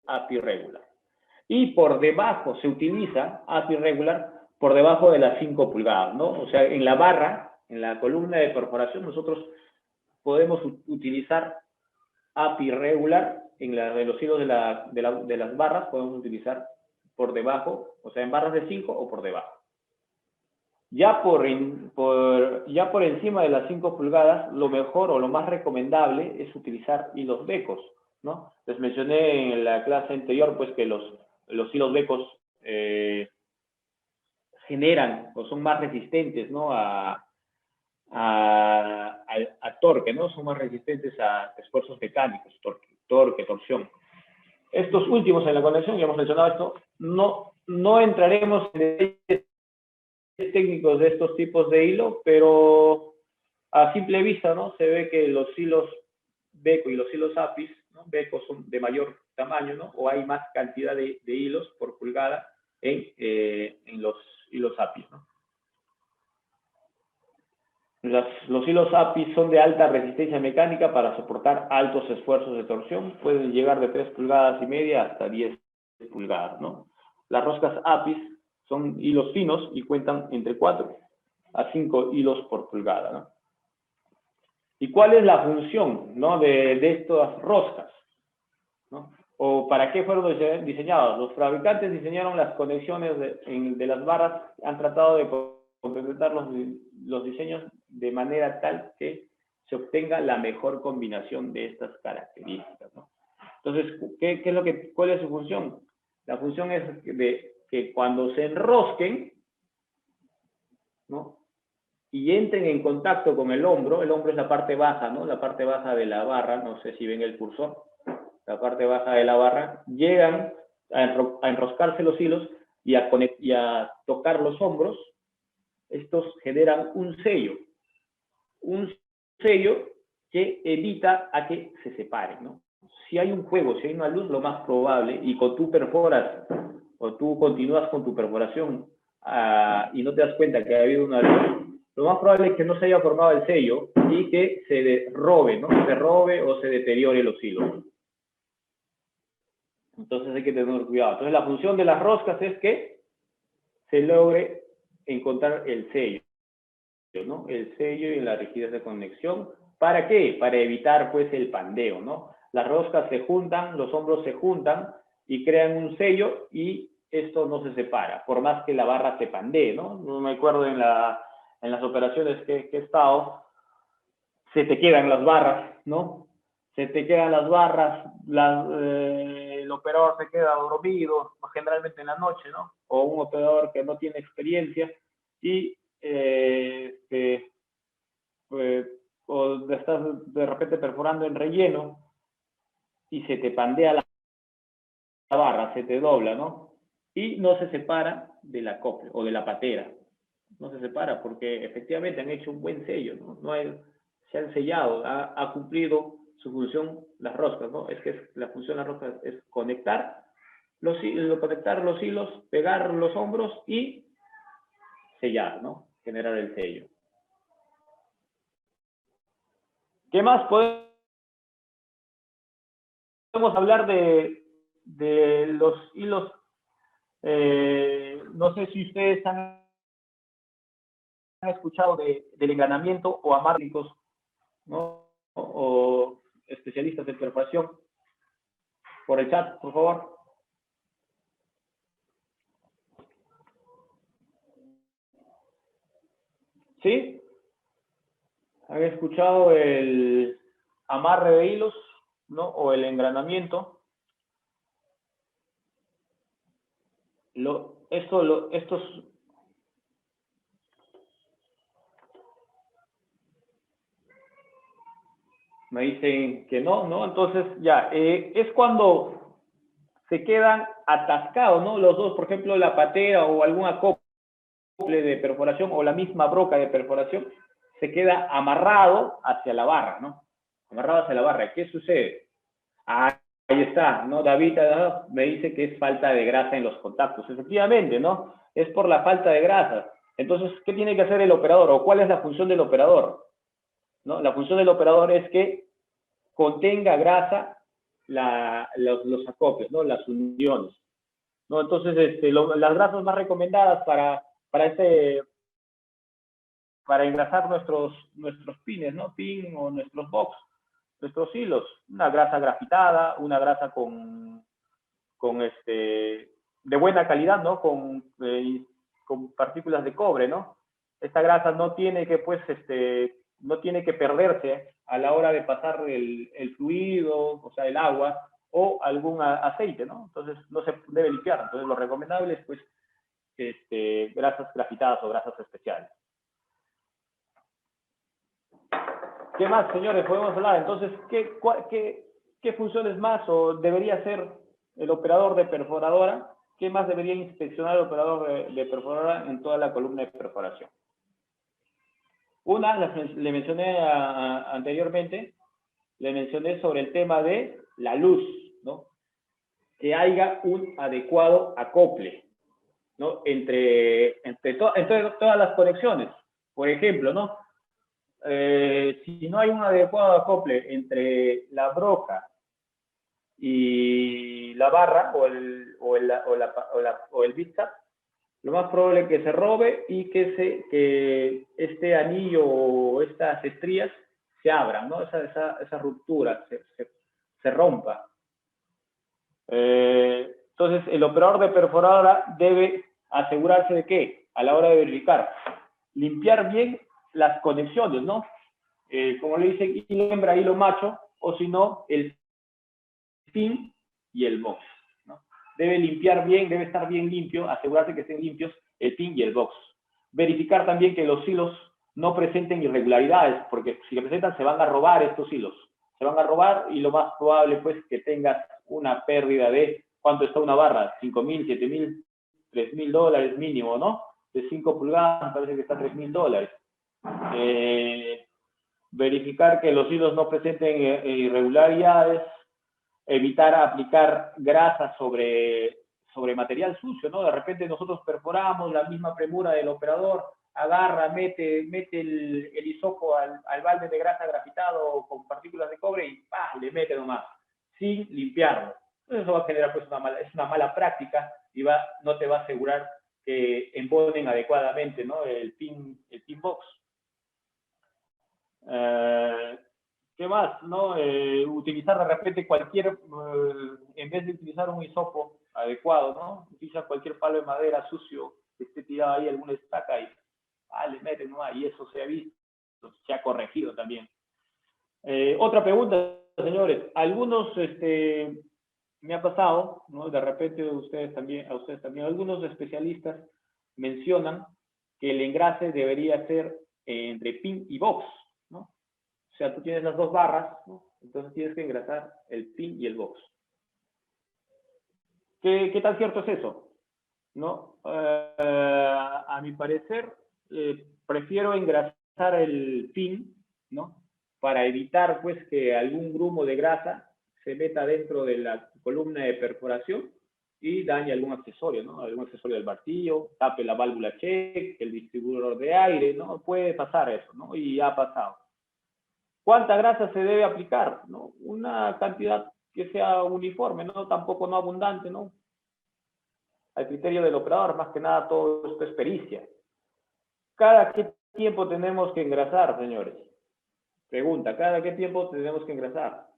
API regular. Y por debajo se utiliza API regular por debajo de las 5 pulgadas, ¿no? O sea, en la barra, en la columna de perforación, nosotros podemos utilizar API regular en de los hilos de las barras, podemos utilizar por debajo, o sea, en barras de 5 o por debajo. Ya por encima de las 5 pulgadas, lo mejor o lo más recomendable es utilizar hilos becos, ¿no? Les mencioné en la clase anterior, pues, que los hilos becos generan o son más resistentes, ¿no? a torque, ¿no? Son más resistentes a esfuerzos mecánicos, torque, torsión. Estos últimos en la conexión, ya hemos mencionado esto, no entraremos en detalles técnicos de estos tipos de hilo, pero a simple vista, ¿no? Se ve que los hilos beco y los hilos APIs, ¿no? Beco son de mayor tamaño, ¿no? O hay más cantidad de hilos por pulgada en los hilos APIs, ¿no? Los hilos API son de alta resistencia mecánica para soportar altos esfuerzos de torsión. Pueden llegar de 3 pulgadas y media hasta 10 pulgadas, ¿no? Las roscas APIs son hilos finos y cuentan entre 4 a 5 hilos por pulgada, ¿no? ¿Y cuál es la función, ¿no? de estas roscas, ¿no? ¿O para qué fueron diseñadas? Los fabricantes diseñaron las conexiones de las barras, han tratado de complementar los diseños de manera tal que se obtenga la mejor combinación de estas características, ¿no? Entonces, ¿cuál es su función? La función es que cuando se enrosquen, ¿no? Y entren en contacto con el hombro es la parte baja, ¿no? La parte baja de la barra, no sé si ven el cursor, la parte baja de la barra, llegan a enroscarse los hilos y a tocar los hombros. Estos generan un sello que evita a que se separen, ¿no? Si hay un fuego, si hay una luz, lo más probable, y tú perforas o tú continúas con tu perforación y no te das cuenta que ha habido una luz, lo más probable es que no se haya formado el sello y que se robe, ¿no? Se robe o se deteriore los hilos. Entonces hay que tener cuidado. Entonces la función de las roscas es que se logre encontrar el sello, ¿no? El sello y la rigidez de conexión. ¿Para qué? Para evitar, pues, el pandeo, ¿no? Las roscas se juntan, los hombros se juntan y crean un sello y esto no se separa, por más que la barra se pandee, ¿no? No me acuerdo en las operaciones que he estado, se te quedan las barras, ¿no? Se te quedan las barras, el operador se queda dormido, generalmente en la noche, ¿no? O un operador que no tiene experiencia y o estás de repente perforando en relleno y se te pandea la barra, se te dobla, ¿no? Y no se separa del acople o de la patera. No se separa porque efectivamente han hecho un buen sello, ¿no? Se han sellado, ha cumplido su función las roscas, ¿no? Es que la función de las roscas es conectar los hilos, pegar los hombros y sellar, ¿no? Generar el sello. ¿Qué más podemos hablar de los hilos? No sé si ustedes han escuchado del engranamiento o amarricos, ¿no? O especialistas en perforación. Por el chat, por favor. ¿Sí? ¿Han escuchado el amarre de hilos, ¿no? O el engranamiento. Estos me dicen que no, ¿no? Entonces, ya, es cuando se quedan atascados, ¿no? Los dos, por ejemplo, la patera o algún acople de perforación o la misma broca de perforación, se queda amarrado hacia la barra, ¿no? Amarrado hacia la barra. ¿Qué sucede? Ahí está, ¿no? David me dice que es falta de grasa en los contactos. Efectivamente, ¿no? Es por la falta de grasa. Entonces, ¿qué tiene que hacer el operador? ¿O cuál es la función del operador? ¿No? La función del operador es que contenga grasa los acoples, ¿no? Las uniones, ¿no? Entonces, las grasas más recomendadas para engrasar nuestros pines, ¿no? Pin o nuestros box, nuestros hilos, una grasa grafitada, una grasa de buena calidad, ¿no? Con partículas de cobre, ¿no? Esta grasa no tiene que, pues, no tiene que perderse a la hora de pasar el fluido, o sea, el agua, o algún aceite, ¿no? Entonces, no se debe limpiar. Entonces, lo recomendable es, pues, grasas grafitadas o grasas especiales. ¿Qué más, señores? Podemos hablar. Entonces, ¿qué funciones más o debería hacer el operador de perforadora? ¿Qué más debería inspeccionar el operador de perforadora en toda la columna de perforación? Una, le mencioné anteriormente, le mencioné sobre el tema de la luz, ¿no? Que haya un adecuado acople, ¿no? Entre todas las conexiones. Por ejemplo, ¿no? Si no hay un adecuado acople entre la broca y la barra o el bitcap, lo más probable es que se robe y que este anillo o estas estrías se abran, ¿no? Esa ruptura se rompa. Entonces, el operador de perforadora debe asegurarse de que, a la hora de verificar, limpiar bien las conexiones, ¿no? Como le dicen, hilo hembra, hilo macho, o si no, el pin y el box, ¿no? Debe limpiar bien, debe estar bien limpio, asegurarse que estén limpios el pin y el box. Verificar también que los hilos no presenten irregularidades, porque si le presentan se van a robar estos hilos. Se van a robar y lo más probable, pues, que tengas una pérdida de, ¿cuánto está una barra? 5.000, 7.000, 3.000 dólares mínimo, ¿no? De 5 pulgadas, parece que está $3.000. Verificar que los hilos no presenten irregularidades, evitar aplicar grasa sobre material sucio, ¿no? De repente nosotros perforamos la misma premura del operador, agarra, mete el hisopo al balde de grasa grafitado con partículas de cobre y ¡pah!, le mete nomás, sin limpiarlo. Entonces eso va a generar, pues, es una mala práctica y no te va a asegurar que embonen adecuadamente, ¿no? el pin box. ¿Qué más? ¿No? Utilizar de repente en vez de utilizar un hisopo adecuado, ¿no? Utiliza cualquier palo de madera sucio que esté tirado ahí, alguna estaca y le meten, ¿no? Y eso se ha visto, se ha corregido también. Otra pregunta, señores. Algunos, me ha pasado, ¿no? De repente a ustedes también, algunos especialistas mencionan que el engrase debería ser entre pin y box, ¿no? O sea, tú tienes las dos barras, ¿no? Entonces tienes que engrasar el pin y el box. ¿Qué tan cierto es eso? ¿No? A mi parecer, prefiero engrasar el pin, ¿no? Para evitar, pues, que algún grumo de grasa se meta dentro de la columna de perforación y dañe algún accesorio, ¿no? Algún accesorio del martillo, tape la válvula check, el distribuidor de aire, ¿no? Puede pasar eso, ¿no? Y ha pasado. ¿Cuánta grasa se debe aplicar? ¿No? Una cantidad que sea uniforme, ¿no? Tampoco no abundante, ¿no? Al criterio del operador, más que nada todo esto es pericia. ¿Cada qué tiempo tenemos que engrasar, señores? Pregunta, ¿cada qué tiempo tenemos que engrasar?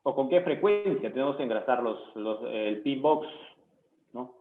¿O con qué frecuencia tenemos que engrasar el pin box, ¿no?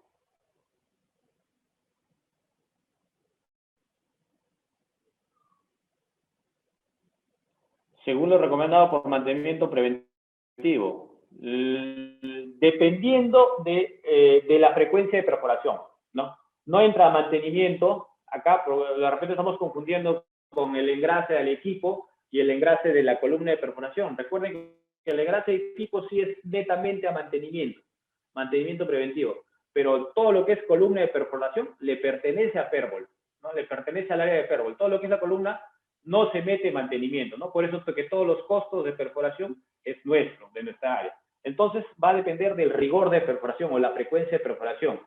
Según lo recomendado por mantenimiento preventivo, dependiendo de la frecuencia de perforación, ¿no? No entra a mantenimiento acá de repente estamos confundiendo con el engrase del equipo y el engrase de la columna de perforación. Recuerden que el engrase de equipo sí es netamente a mantenimiento preventivo, pero todo lo que es columna de perforación le pertenece a Perbol, ¿no? Le pertenece al área de Perbol. Todo lo que es la columna no se mete en mantenimiento, ¿no? Por eso es que todos los costos de perforación es nuestro, de nuestra área. Entonces va a depender del rigor de perforación o la frecuencia de perforación.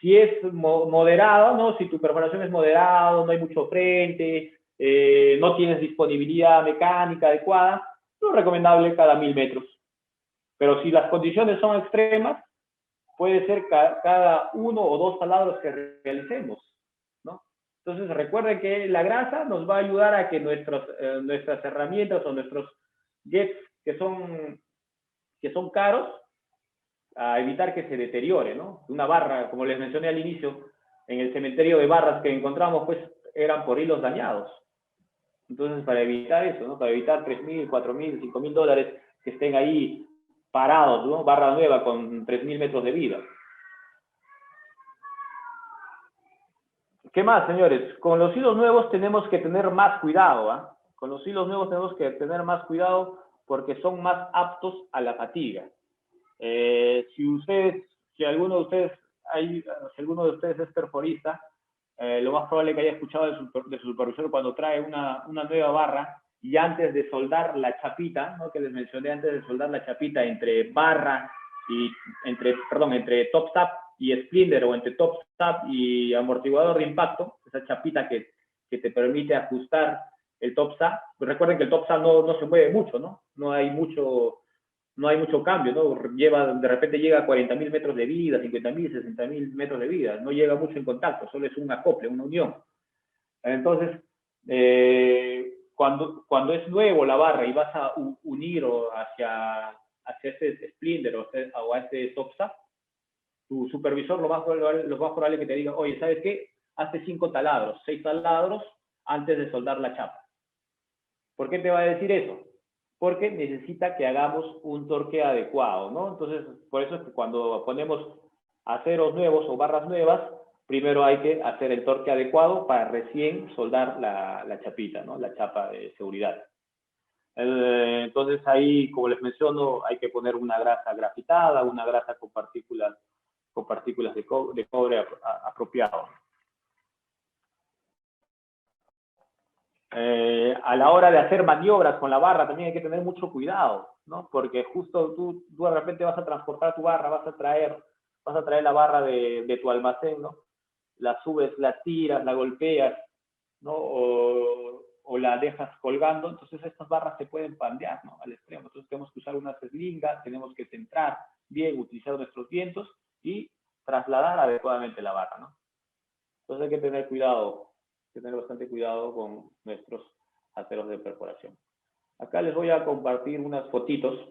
Si es moderado, ¿no? Si tu perforación es moderado, no hay mucho frente, no tienes disponibilidad mecánica adecuada, no es recomendable cada 1000 metros. Pero si las condiciones son extremas, puede ser cada 1 o 2 taladros que realicemos, ¿no? Entonces recuerden que la grasa nos va a ayudar a que nuestras herramientas o nuestros jets que son caros, a evitar que se deteriore, ¿no? Una barra, como les mencioné al inicio, en el cementerio de barras que encontramos, pues eran por hilos dañados. Entonces, para evitar eso, ¿no? Para evitar $3,000, $4,000, $5,000 que estén ahí parados, ¿no? Barra nueva con 3,000 metros de vida. ¿Qué más, señores? Con los hilos nuevos tenemos que tener más cuidado, ¿ah? Con los hilos nuevos tenemos que tener más cuidado porque son más aptos a la fatiga. Si alguno de ustedes es perforista, lo más probable es que haya escuchado de su supervisor cuando trae una nueva barra y antes de soldar la chapita, ¿no? Que les mencioné antes de soldar la chapita entre barra y entre top tap y splinder o entre top tap y amortiguador de impacto, esa chapita que te permite ajustar el top tap. Pues recuerden que el top tap no se mueve mucho, ¿no? No hay mucho cambio, ¿no? De repente llega a 40,000 metros de vida, 50,000, 60,000 metros de vida, no llega mucho en contacto, solo es un acople, una unión. Entonces, cuando es nuevo la barra y vas a unir hacia ese splinder o a ese top tap, tu supervisor lo más probable que te diga, oye, ¿sabes qué? Hazte 6 taladros antes de soldar la chapa. ¿Por qué te va a decir eso? Porque necesita que hagamos un torque adecuado, ¿no? Entonces, por eso es que cuando ponemos aceros nuevos o barras nuevas, primero hay que hacer el torque adecuado para recién soldar la chapita, ¿no? La chapa de seguridad. Entonces ahí, como les menciono, hay que poner una grasa grafitada, una grasa con partículas de cobre apropiado. A la hora de hacer maniobras con la barra también hay que tener mucho cuidado, ¿no? Porque justo tú de repente vas a transportar tu barra, vas a traer la barra de tu almacén, ¿no? La subes, la tiras, la golpeas, ¿no? O la dejas colgando, entonces estas barras se pueden pandear, ¿no? Al extremo. Entonces tenemos que usar unas eslingas, tenemos que centrar bien, utilizar nuestros vientos y trasladar adecuadamente la barra, ¿no? Entonces hay que tener cuidado, tener bastante cuidado con nuestros aceros de perforación. Acá les voy a compartir unas fotitos.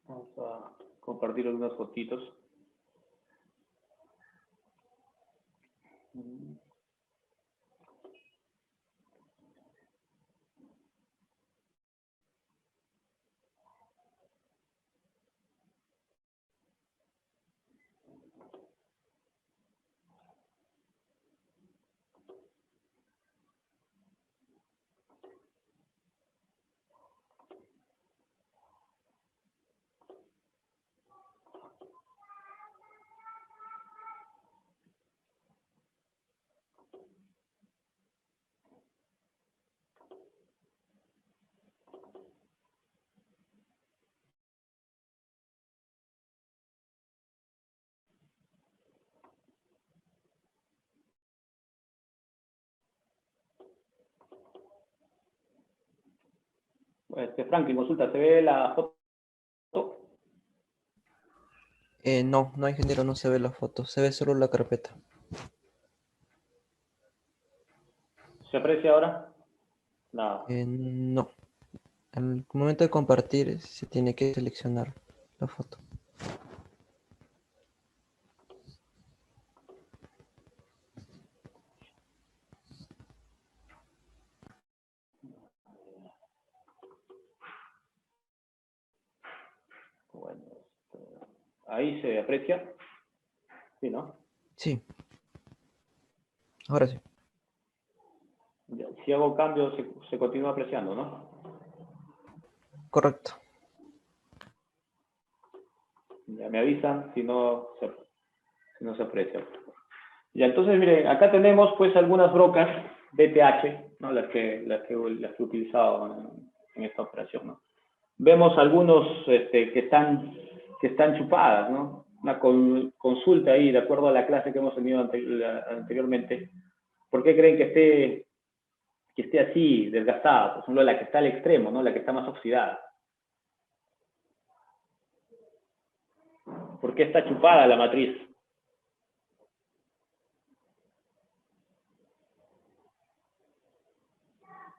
Vamos a compartir unas fotitos. Franklin, consulta, ¿se ve la foto? No, ingeniero, no se ve la foto, se ve solo la carpeta. ¿Se aprecia ahora? No. No. Al momento de compartir se tiene que seleccionar la foto. Bueno, Ahí se aprecia. Sí, ¿no? Sí, ahora sí. Si hago cambios, se continúa apreciando, ¿no? Correcto. Ya me avisan si no se aprecia. Ya, entonces, miren, acá tenemos pues algunas brocas DTH, ¿no? Las que he utilizado en esta operación, ¿no? Vemos algunos que están chupadas, ¿no? Una consulta ahí, de acuerdo a la clase que hemos tenido anteriormente. ¿Por qué creen que esté así, desgastada? Por ejemplo, la que está al extremo, ¿no? La que está más oxidada. ¿Por qué está chupada la matriz?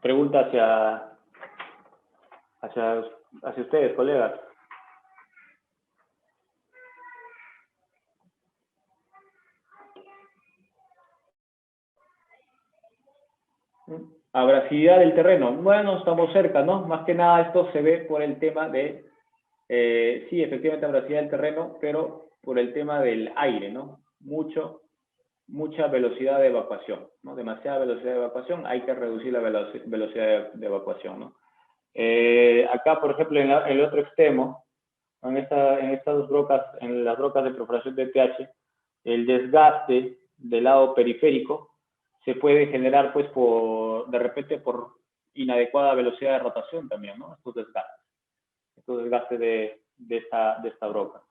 Pregunta hacia ustedes, colegas. Abrasividad del terreno. Bueno, estamos cerca, ¿no? Más que nada esto se ve por el tema de, sí, efectivamente abrasividad del terreno, pero por el tema del aire, ¿no? Mucha velocidad de evacuación, ¿no? Demasiada velocidad de evacuación, hay que reducir la velocidad de evacuación, ¿no? Acá, por ejemplo, en el otro extremo, en estas dos brocas, en las brocas de perforación de TH, el desgaste del lado periférico se puede generar, pues, de repente por inadecuada velocidad de rotación también, ¿no? Estos desgastes de esta broca.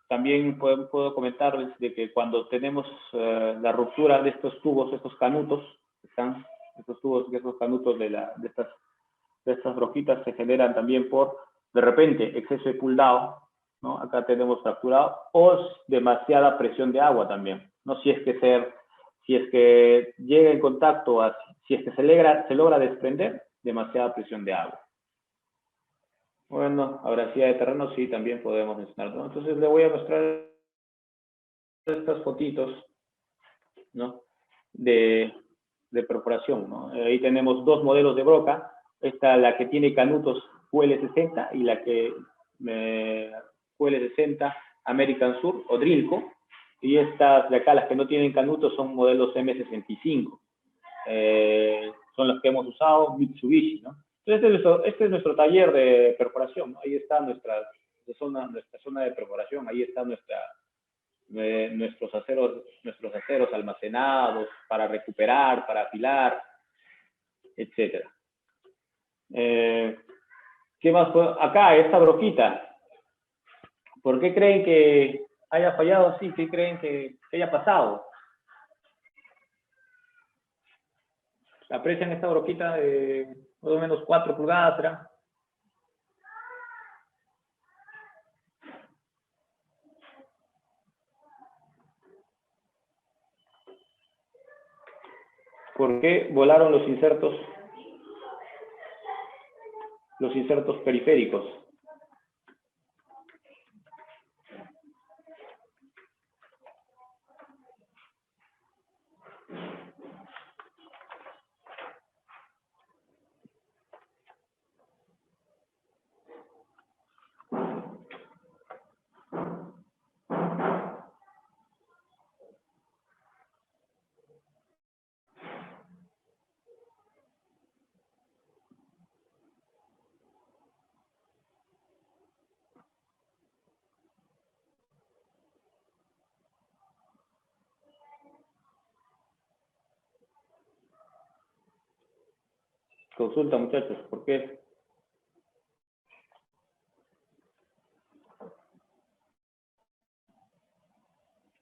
También puedo comentarles de que cuando tenemos la ruptura de estos tubos, estos canutos, estos canutos de estas broquitas se generan también por, de repente, exceso de pull down, ¿no? Acá tenemos fracturado, o demasiada presión de agua también, ¿no? Si es que llega en contacto, si es que se logra desprender, demasiada presión de agua. Bueno, abrasividad de terreno sí también podemos mencionar, ¿no? Entonces le voy a mostrar estas fotitos, ¿no? De perforación, ¿no? Ahí tenemos dos modelos de broca. Esta, la que tiene canutos QL60 y la que QL60 American Sur o Drilco. Y estas de acá, las que no tienen canutos, son modelos M65. Son los que hemos usado, Mitsubishi, ¿no? Entonces, este es nuestro taller de perforación, ¿no? Ahí está nuestra zona de perforación, ahí está nuestros aceros almacenados para recuperar, para afilar, etc. ¿Qué más? Acá, esta broquita. ¿Por qué creen que haya fallado así? ¿Qué creen que haya pasado? ¿Aprecian esta broquita de más o menos 4 pulgadas, ¿será? ¿Por qué volaron los insertos periféricos? Consulta, muchachos, ¿por qué?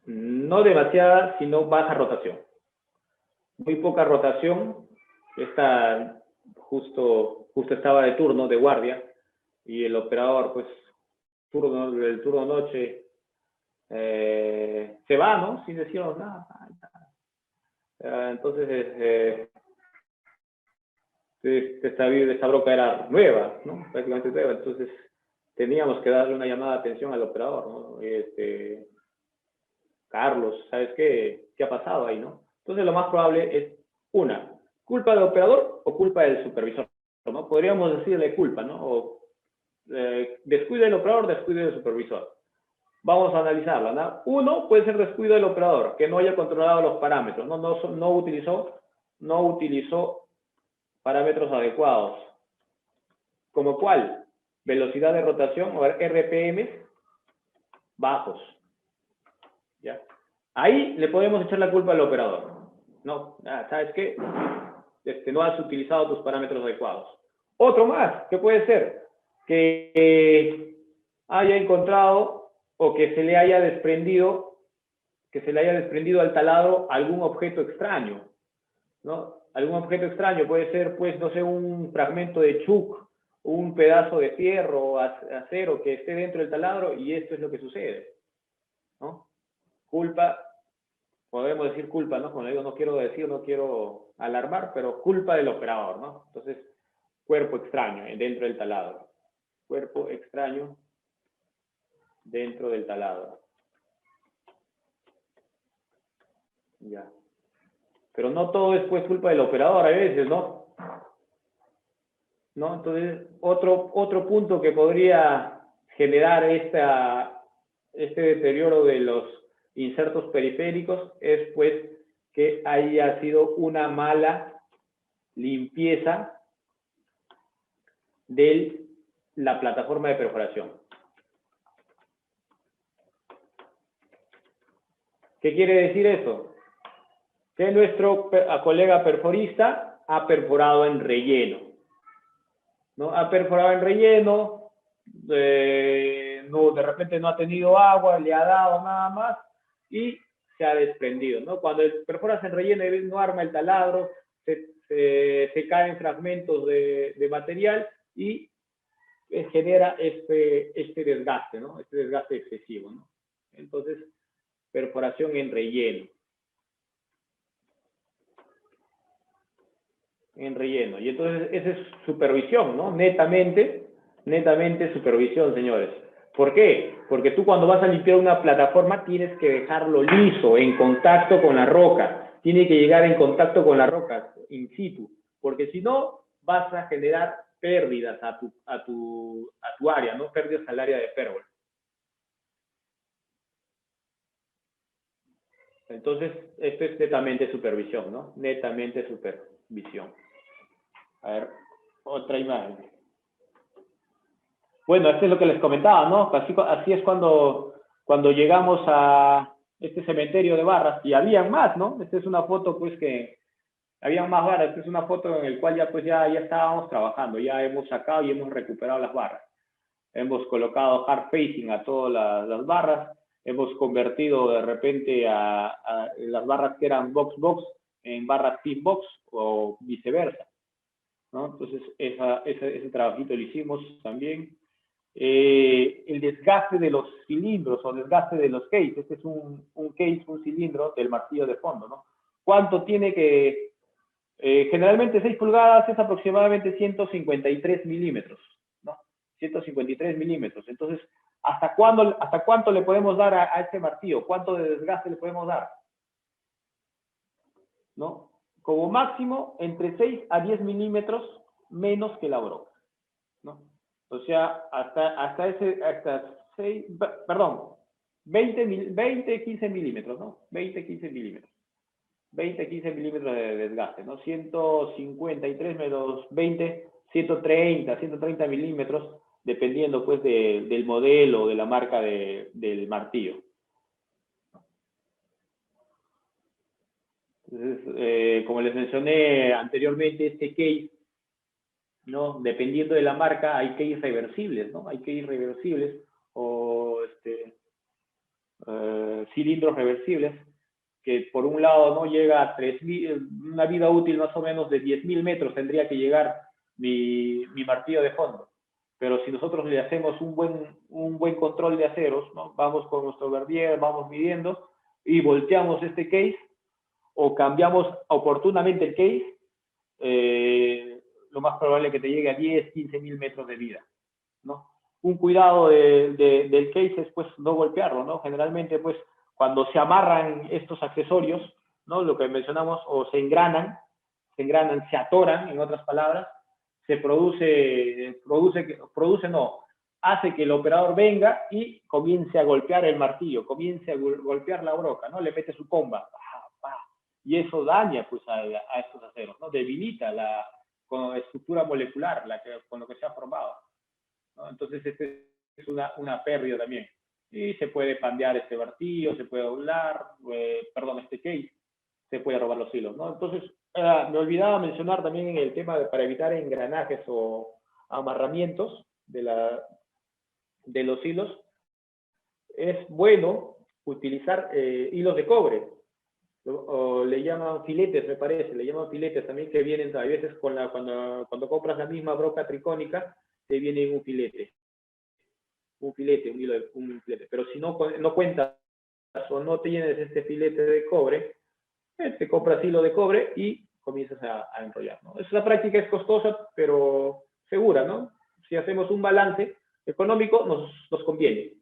No demasiada, sino baja rotación. Muy poca rotación. Esta justo estaba de turno, de guardia, y el operador, pues, el turno noche, se va, ¿no? Sin decirnos nada. Entonces, esta broca era nueva, ¿no? Prácticamente nueva, entonces teníamos que darle una llamada de atención al operador, ¿no? Carlos, ¿sabes qué ha pasado ahí, no? Entonces lo más probable es, una, culpa del operador o culpa del supervisor, ¿no? Podríamos decirle culpa, ¿no? Descuido del operador, descuido del supervisor. Vamos a analizarla, ¿no? Uno puede ser descuido del operador, que no haya controlado los parámetros, no utilizó parámetros adecuados. ¿Como cuál? Velocidad de rotación, o RPM bajos. ¿Ya? Ahí le podemos echar la culpa al operador. No, ¿sabes qué? No has utilizado tus parámetros adecuados. Otro más, ¿qué puede ser? Que haya encontrado o que se le haya desprendido al taladro algún objeto extraño, ¿no? Algún objeto extraño puede ser, pues, no sé, un fragmento de chuc, un pedazo de fierro o acero que esté dentro del taladro, y esto es lo que sucede, ¿no? Culpa, podemos decir culpa, ¿no? Como digo, no quiero alarmar, pero culpa del operador, ¿no? Entonces, cuerpo extraño dentro del taladro. Cuerpo extraño dentro del taladro. Ya. Pero no todo es, pues, culpa del operador a veces, ¿no? ¿No? Entonces, otro punto que podría generar este deterioro de los insertos periféricos es, pues, que haya sido una mala limpieza de la plataforma de perforación. ¿Qué quiere decir eso? Que nuestro colega perforista ha perforado en relleno, ¿no? Ha perforado en relleno, de repente no ha tenido agua, le ha dado nada más y se ha desprendido, ¿no? Cuando perforas en relleno y no arma el taladro, se caen fragmentos de material y genera este desgaste, ¿no? Este desgaste excesivo, ¿no? Entonces, perforación en relleno. En relleno. Y entonces esa es supervisión, ¿no? Netamente supervisión, señores. ¿Por qué? Porque tú cuando vas a limpiar una plataforma tienes que dejarlo liso, en contacto con la roca. Tiene que llegar en contacto con la roca, in situ. Porque si no, vas a generar pérdidas a tu área, ¿no? Pérdidas al área de pérgola. Entonces, esto es netamente supervisión, ¿no? Netamente supervisión. A ver, otra imagen. Bueno, esto es lo que les comentaba, ¿no? Así es cuando llegamos a este cementerio de barras, y habían más, ¿no? Esta es una foto, pues, que habían más barras. Esta es una foto en la cual ya estábamos trabajando, ya hemos sacado y hemos recuperado las barras. Hemos colocado hard facing a todas las barras, hemos convertido de repente a las barras que eran box en barras tip box o viceversa, ¿no? Entonces, ese trabajito lo hicimos también. El desgaste de los cilindros o desgaste de los case. Este es un case, un cilindro del martillo de fondo, ¿no? ¿Cuánto tiene que...? Generalmente 6 pulgadas es aproximadamente 153 milímetros, ¿no? 153 milímetros. Entonces, ¿hasta cuánto le podemos dar a este martillo? ¿Cuánto de desgaste le podemos dar? ¿No? Como máximo, entre 6 a 10 milímetros menos que la broca, ¿no? O sea, hasta 15 milímetros, ¿no? 15 milímetros. 15 milímetros de desgaste, ¿no? 153 menos 20, 130 milímetros, dependiendo, pues, del modelo, de la marca del martillo. Entonces, como les mencioné anteriormente, este case, ¿no? Dependiendo de la marca, hay case reversibles, ¿no? Hay case reversibles o cilindros reversibles, que por un lado, ¿no?, llega a 3.000, una vida útil más o menos de 10.000 metros tendría que llegar mi martillo de fondo. Pero si nosotros le hacemos un buen control de aceros, ¿no? Vamos con nuestro vernier, vamos midiendo y volteamos este case o cambiamos oportunamente el case, lo más probable es que te llegue a 10, 15.000 metros de vida, ¿no? Un cuidado del case es, pues, no golpearlo, ¿no? Generalmente, pues, cuando se amarran estos accesorios, ¿no? Lo que mencionamos, o se engranan, se atoran, en otras palabras, hace que el operador venga y comience a golpear el martillo, comience a golpear la broca, ¿no? Le mete su comba, pa, pa, y eso daña pues a estos aceros, ¿no? Debilita con la estructura molecular con lo que se ha formado, ¿no? Entonces este es una pérdida también. Y se puede pandear este martillo, se puede doblar, perdón, este case, se puede robar los hilos, ¿no? Entonces, me olvidaba mencionar también en el tema para evitar engranajes o amarramientos de los hilos, es bueno utilizar hilos de cobre, o le llaman filetes, me parece, le llaman filetes también, que vienen a veces cuando compras la misma broca tricónica, te viene un filete, un filete. Pero si no cuentas o no tienes este filete de cobre, te compras hilo de cobre y comienzas a enrollar, ¿no? Esa práctica es costosa, pero segura, ¿no? Si hacemos un balance económico, nos conviene.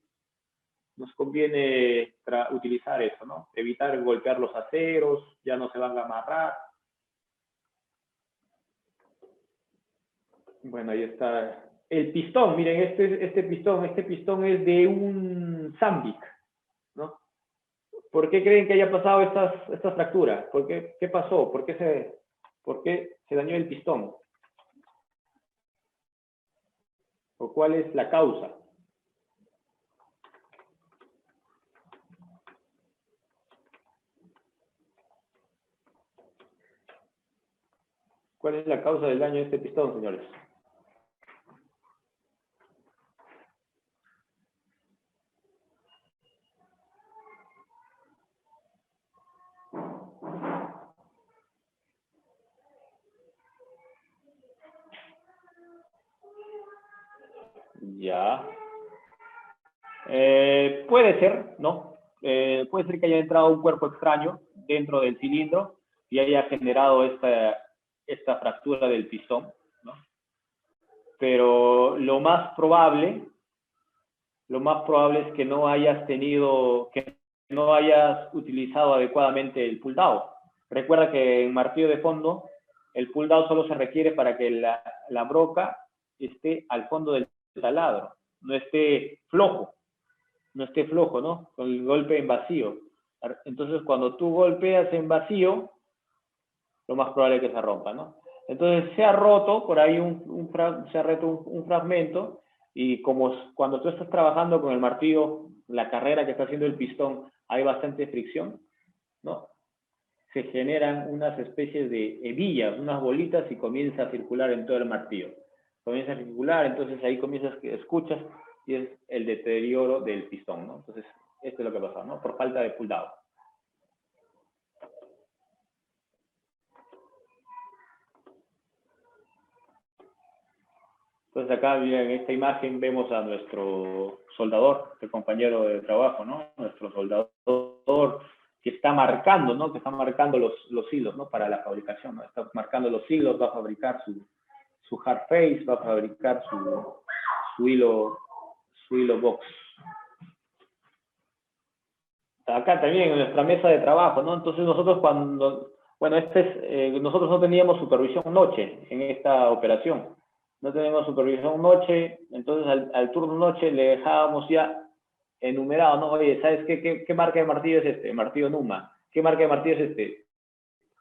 Nos conviene utilizar eso, ¿no? Evitar golpear los aceros, ya no se van a amarrar. Bueno, ahí está. El pistón, miren, este pistón es de un Sandvik, ¿no? ¿Por qué creen que haya pasado esta fractura? ¿Qué pasó? ¿Por qué se dañó el pistón? ¿O cuál es la causa? ¿Cuál es la causa del daño de este pistón, señores? Ya. Puede ser, ¿no? Puede ser que haya entrado un cuerpo extraño dentro del cilindro y haya generado esta fractura del pistón, ¿no? Pero lo más probable es que no hayas utilizado adecuadamente el pull down. Recuerda que en martillo de fondo, el pull down solo se requiere para que la broca esté al fondo del taladro, no esté flojo, ¿no? Con el golpe en vacío. Entonces, cuando tú golpeas en vacío, lo más probable es que se rompa, ¿no? Entonces, se ha roto por ahí un fragmento, y como cuando tú estás trabajando con el martillo, la carrera que está haciendo el pistón, hay bastante fricción, ¿no? Se generan unas especies de hebillas, unas bolitas, y comienza a circular en todo el martillo. Comienza a circular, entonces ahí escuchas, y es el deterioro del pistón, ¿no? Entonces, esto es lo que pasa, ¿no? Por falta de pull down. Entonces acá, miren, en esta imagen vemos a nuestro soldador, el compañero de trabajo, ¿no? Nuestro soldador que está marcando, ¿no? Que está marcando los hilos, ¿no? Para la fabricación, ¿no? Está marcando los hilos, va a fabricar su hard face, va a fabricar su hilo box. Acá también en nuestra mesa de trabajo, ¿no? Entonces nosotros nosotros no teníamos supervisión noche en esta operación. No tenemos supervisión noche, entonces al turno noche le dejábamos ya enumerado, ¿no? Oye, ¿sabes qué marca de martillo es este? Martillo Numa. ¿Qué marca de martillo es este?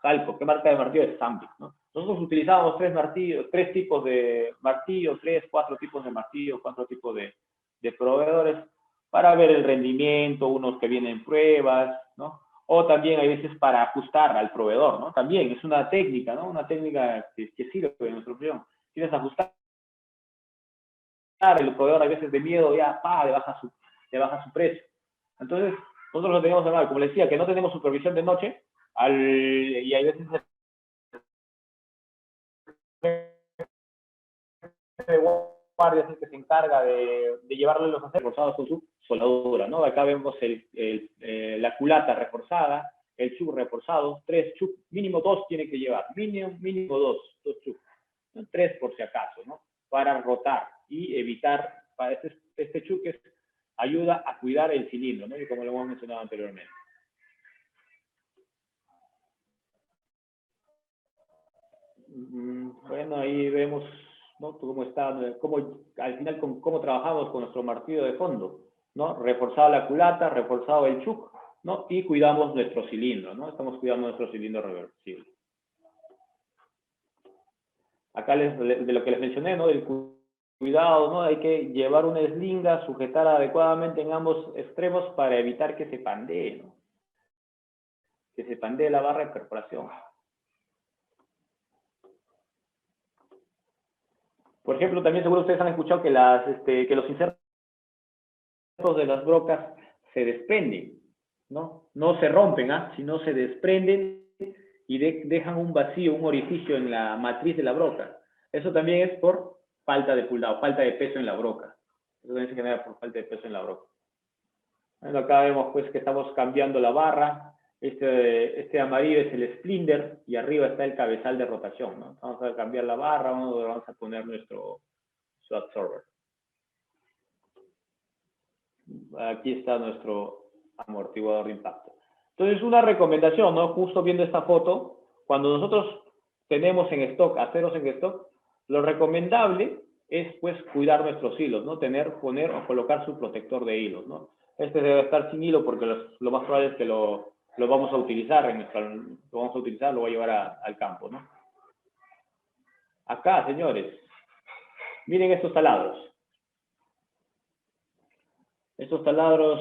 Halco. ¿Qué marca de martillo es Sandvik, ¿no? Nosotros utilizábamos tres tipos de martillos, 4 tipos de martillos, 4 tipos de proveedores, para ver el rendimiento, unos que vienen en pruebas, ¿no? O también hay veces para ajustar al proveedor, ¿no? También es una técnica, ¿no? Una técnica que sirve en nuestra opinión. Quieres ajustar, el proveedor a veces de miedo ya, le baja su precio. Entonces, nosotros lo tenemos de mal. Como les decía, que no tenemos supervisión de noche, y hay veces de guardia es el que se encarga de llevarle los aceros reforzados con su soldadura, ¿no? Acá vemos la culata reforzada, el chuck reforzado, 3 chuck, mínimo 2 tiene que llevar, mínimo 2 chuck, ¿no? 3 por si acaso, ¿no? Para rotar y evitar, para este chuck ayuda a cuidar el cilindro, ¿no? Y como lo hemos mencionado anteriormente. Bueno, ahí vemos ¿no? Cómo está, al final, cómo trabajamos con nuestro martillo de fondo, ¿no? Reforzado la culata, reforzado el chuc, ¿no? Y cuidamos nuestro cilindro, ¿no? Estamos cuidando nuestro cilindro reversible. Acá de lo que les mencioné, ¿no? Del cuidado, ¿no? Hay que llevar una eslinga, sujetar adecuadamente en ambos extremos para evitar que se pandee, ¿no? Que se pandee la barra de perforación. Por ejemplo, también seguro ustedes han escuchado que, que los insertos de las brocas se desprenden, ¿no? No se rompen, sino se desprenden y dejan un vacío, un orificio en la matriz de la broca. Eso también es por falta de puldado, falta de peso en la broca. Eso también se genera por falta de peso en la broca. Bueno, acá vemos pues que estamos cambiando la barra. Este amarillo es el splinder y arriba está el cabezal de rotación, ¿no? Vamos a cambiar la barra, vamos a poner su absorber. Aquí está nuestro amortiguador de impacto. Entonces, una recomendación, ¿no? Justo viendo esta foto, cuando nosotros tenemos en stock, aceros en stock, lo recomendable es, pues, cuidar nuestros hilos, ¿no? Poner o colocar su protector de hilos, ¿no? Este debe estar sin hilo porque lo más probable es que lo vamos a utilizar, lo voy a llevar al campo, ¿no? Acá, señores, miren estos taladros. Estos taladros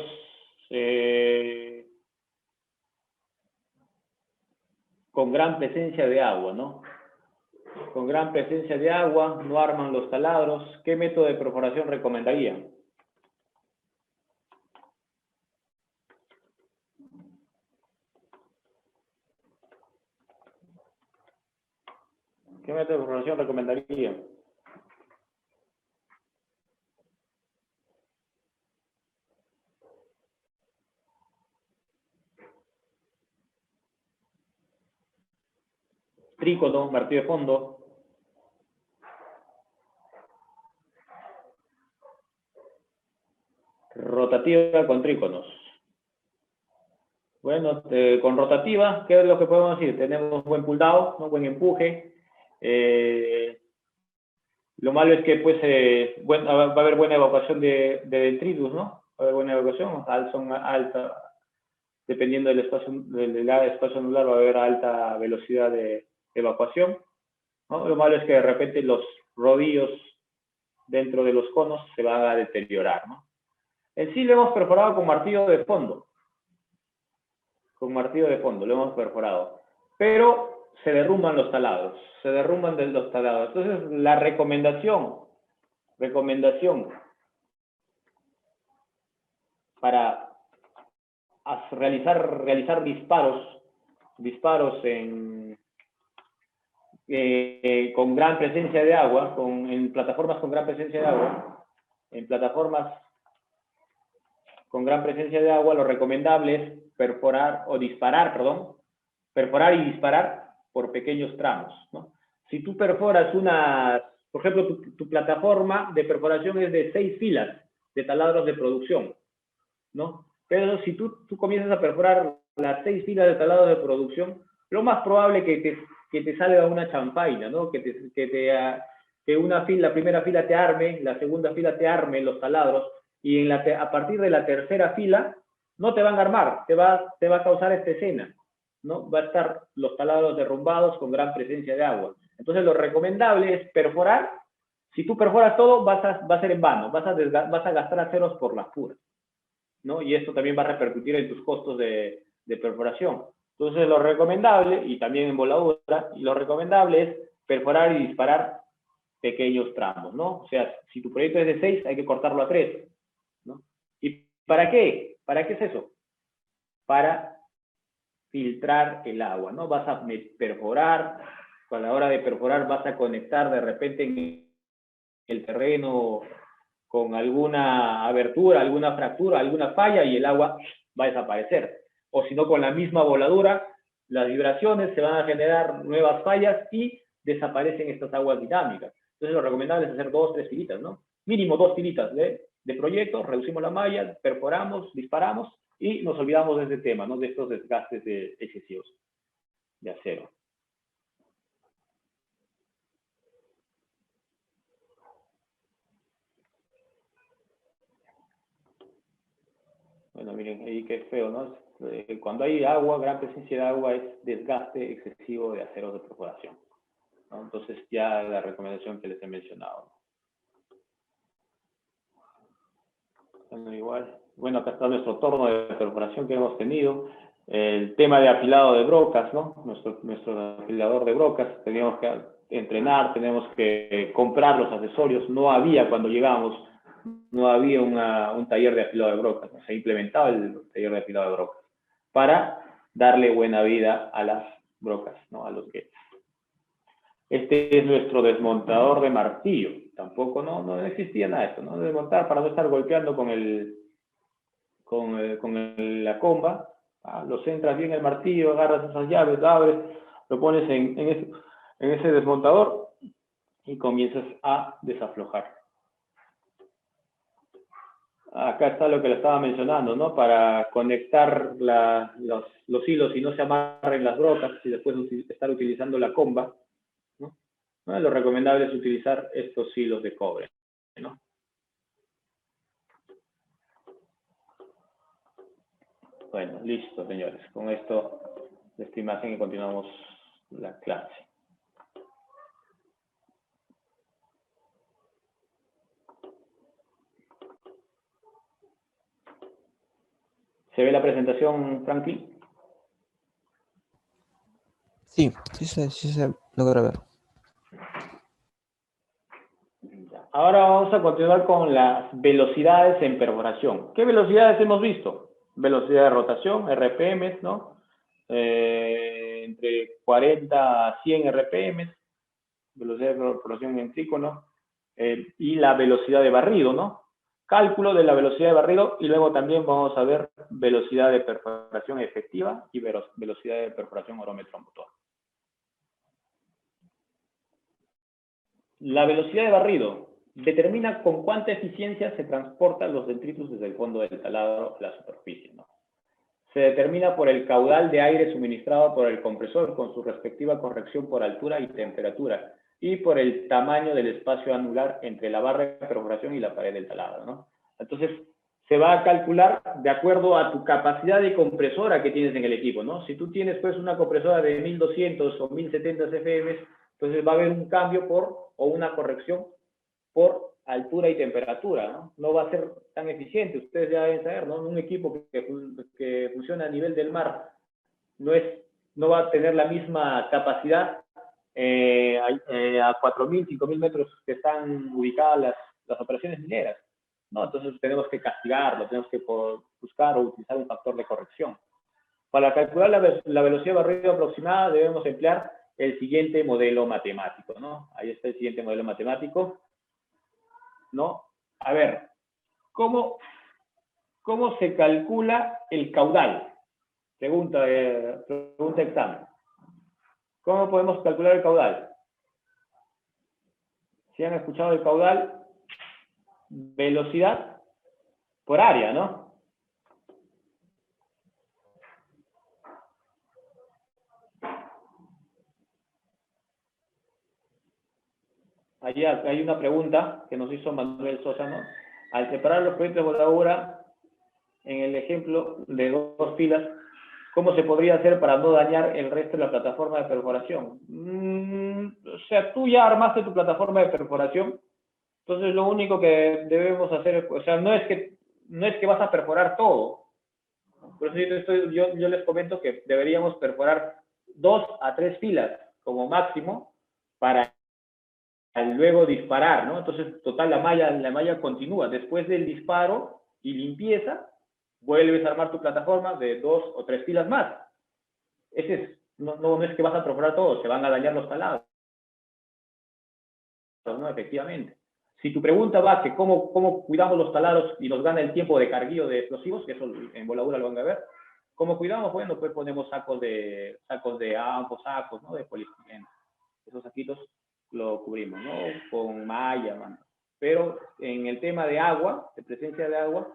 con gran presencia de agua, ¿no? Con gran presencia de agua, no arman los taladros. ¿Qué método de perforación recomendarían? ¿Qué método de perforación recomendarían? Trícono, martillo de fondo. Rotativa con tríconos. Bueno, con rotativa, ¿qué es lo que podemos decir? Tenemos buen puldado, ¿no? Buen empuje. Lo malo es que pues, va a haber buena evacuación de detritus, ¿no? Va a haber buena evacuación, son alta, dependiendo del espacio anular, va a haber alta velocidad de evacuación, ¿no? Lo malo es que de repente los rodillos dentro de los conos se van a deteriorar, ¿no? En sí lo hemos perforado con martillo de fondo. Con martillo de fondo lo hemos perforado. Pero se derrumban los taladros. Se derrumban de los taladros. Entonces, la recomendación para realizar disparos con gran presencia de agua, en plataformas con gran presencia de agua, lo recomendable es perforar y disparar por pequeños tramos, ¿no? Si tú perforas por ejemplo, tu plataforma de perforación es de 6 filas de taladros de producción, ¿no? Pero si tú comienzas a perforar las 6 filas de taladros de producción, lo más probable que te salga una chanfaina, ¿no? Que la primera fila te arme, la segunda fila te arme los taladros, y a partir de la tercera fila no te van a armar, te va a causar esta escena, ¿no? Va a estar los taladros derrumbados con gran presencia de agua. Entonces lo recomendable es perforar. Si tú perforas todo, va a ser en vano, vas a gastar aceros por las puras, ¿no? Y esto también va a repercutir en tus costos de perforación. Entonces lo recomendable, y también en voladura, lo recomendable es perforar y disparar pequeños tramos, ¿no? O sea, si tu proyecto es de 6, hay que cortarlo a 3, ¿no? ¿Y para qué? ¿Para qué es eso? Para filtrar el agua, ¿no? Vas a perforar, a la hora de perforar vas a conectar de repente en el terreno con alguna abertura, alguna fractura, alguna falla, y el agua va a desaparecer. O si no, con la misma voladura, las vibraciones se van a generar nuevas fallas y desaparecen estas aguas dinámicas. Entonces lo recomendable es hacer 2 o 3 filitas, ¿no? Mínimo 2 filitas de proyecto, reducimos la malla, perforamos, disparamos y nos olvidamos de este tema, ¿no? De estos desgastes excesivos de acero. Bueno, miren, ahí que feo, ¿no? Cuando hay agua, gran presencia de agua, es desgaste excesivo de aceros de perforación, ¿no? Entonces ya la recomendación que les he mencionado. Bueno, igual, bueno, acá está nuestro torno de perforación que hemos tenido. El tema de apilado de brocas, ¿no? Nuestro apilador de brocas, teníamos que entrenar, tenemos que comprar los accesorios. No había cuando llegamos, no había un taller de apilado de brocas, ¿no? Se implementaba el taller de apilado de brocas para darle buena vida a las brocas, ¿no? A los gates. Este es nuestro desmontador de martillo. Tampoco no existía nada de esto, ¿no? Desmontar para no estar golpeando con la comba. Lo centras bien el martillo, agarras esas llaves, lo abres, lo pones en ese desmontador y comienzas a desaflojar. Acá está lo que le estaba mencionando, ¿no? Para conectar los hilos y no se amarren las brocas y después estar utilizando la comba, ¿no? Lo recomendable es utilizar estos hilos de cobre, ¿no? Bueno, listo, señores. Con esto, esta imagen y continuamos la clase. ¿Se ve la presentación, Franklin? Sí, sí se logra ver. Ahora vamos a continuar con las velocidades en perforación. ¿Qué velocidades hemos visto? Velocidad de rotación, RPM, ¿no? Entre 40 a 100 RPM, velocidad de perforación en trícono, y la velocidad de barrido, ¿no? Cálculo de la velocidad de barrido, y luego también vamos a ver velocidad de perforación efectiva y velocidad de perforación orómetro motor. La velocidad de barrido determina con cuánta eficiencia se transportan los detritus desde el fondo del taladro a la superficie, ¿no? Se determina por el caudal de aire suministrado por el compresor con su respectiva corrección por altura y temperatura y por el tamaño del espacio anular entre la barra de perforación y la pared del taladro, ¿no? Entonces, se va a calcular de acuerdo a tu capacidad de compresora que tienes en el equipo, ¿no? Si tú tienes pues una compresora de 1200 o 1070 CFM, entonces va a haber un cambio o una corrección por altura y temperatura, ¿no? No va a ser tan eficiente, ustedes ya deben saber, ¿no? Un equipo que funciona a nivel del mar no va a tener la misma capacidad a 4.000, 5.000 metros que están ubicadas las operaciones mineras, ¿no? Entonces tenemos que castigarlo, tenemos que buscar o utilizar un factor de corrección. Para calcular la velocidad de barrido aproximada debemos emplear el siguiente modelo matemático, ¿no? Ahí está el siguiente modelo matemático, ¿no? A ver, ¿cómo se calcula el caudal? Pregunta examen. ¿Cómo podemos calcular el caudal? Si han escuchado el caudal, velocidad por área, ¿no? Allí hay una pregunta que nos hizo Manuel Sosa, ¿no? Al separar los proyectos de voladura, en el ejemplo de 2 filas, ¿cómo se podría hacer para no dañar el resto de la plataforma de perforación? O sea, tú ya armaste tu plataforma de perforación, entonces lo único que debemos hacer, o sea, no es que vas a perforar todo. Por eso yo les comento que deberíamos perforar 2 a 3 filas como máximo para luego disparar, ¿no? Entonces, total, la malla continúa. Después del disparo y limpieza, vuelves a armar tu plataforma de 2 o 3 filas más. No es que vas a perforar todo, se van a dañar los taladros, ¿no? Efectivamente. Si tu pregunta va que cómo cuidamos los taladros y nos gana el tiempo de carguillo de explosivos, que eso en voladura lo van a ver, ¿cómo cuidamos? Bueno, pues ponemos sacos de ambos sacos, ¿no? De poliestireno. Esos saquitos lo cubrimos, ¿no? Con malla, mano. Pero en el tema de agua, de presencia de agua,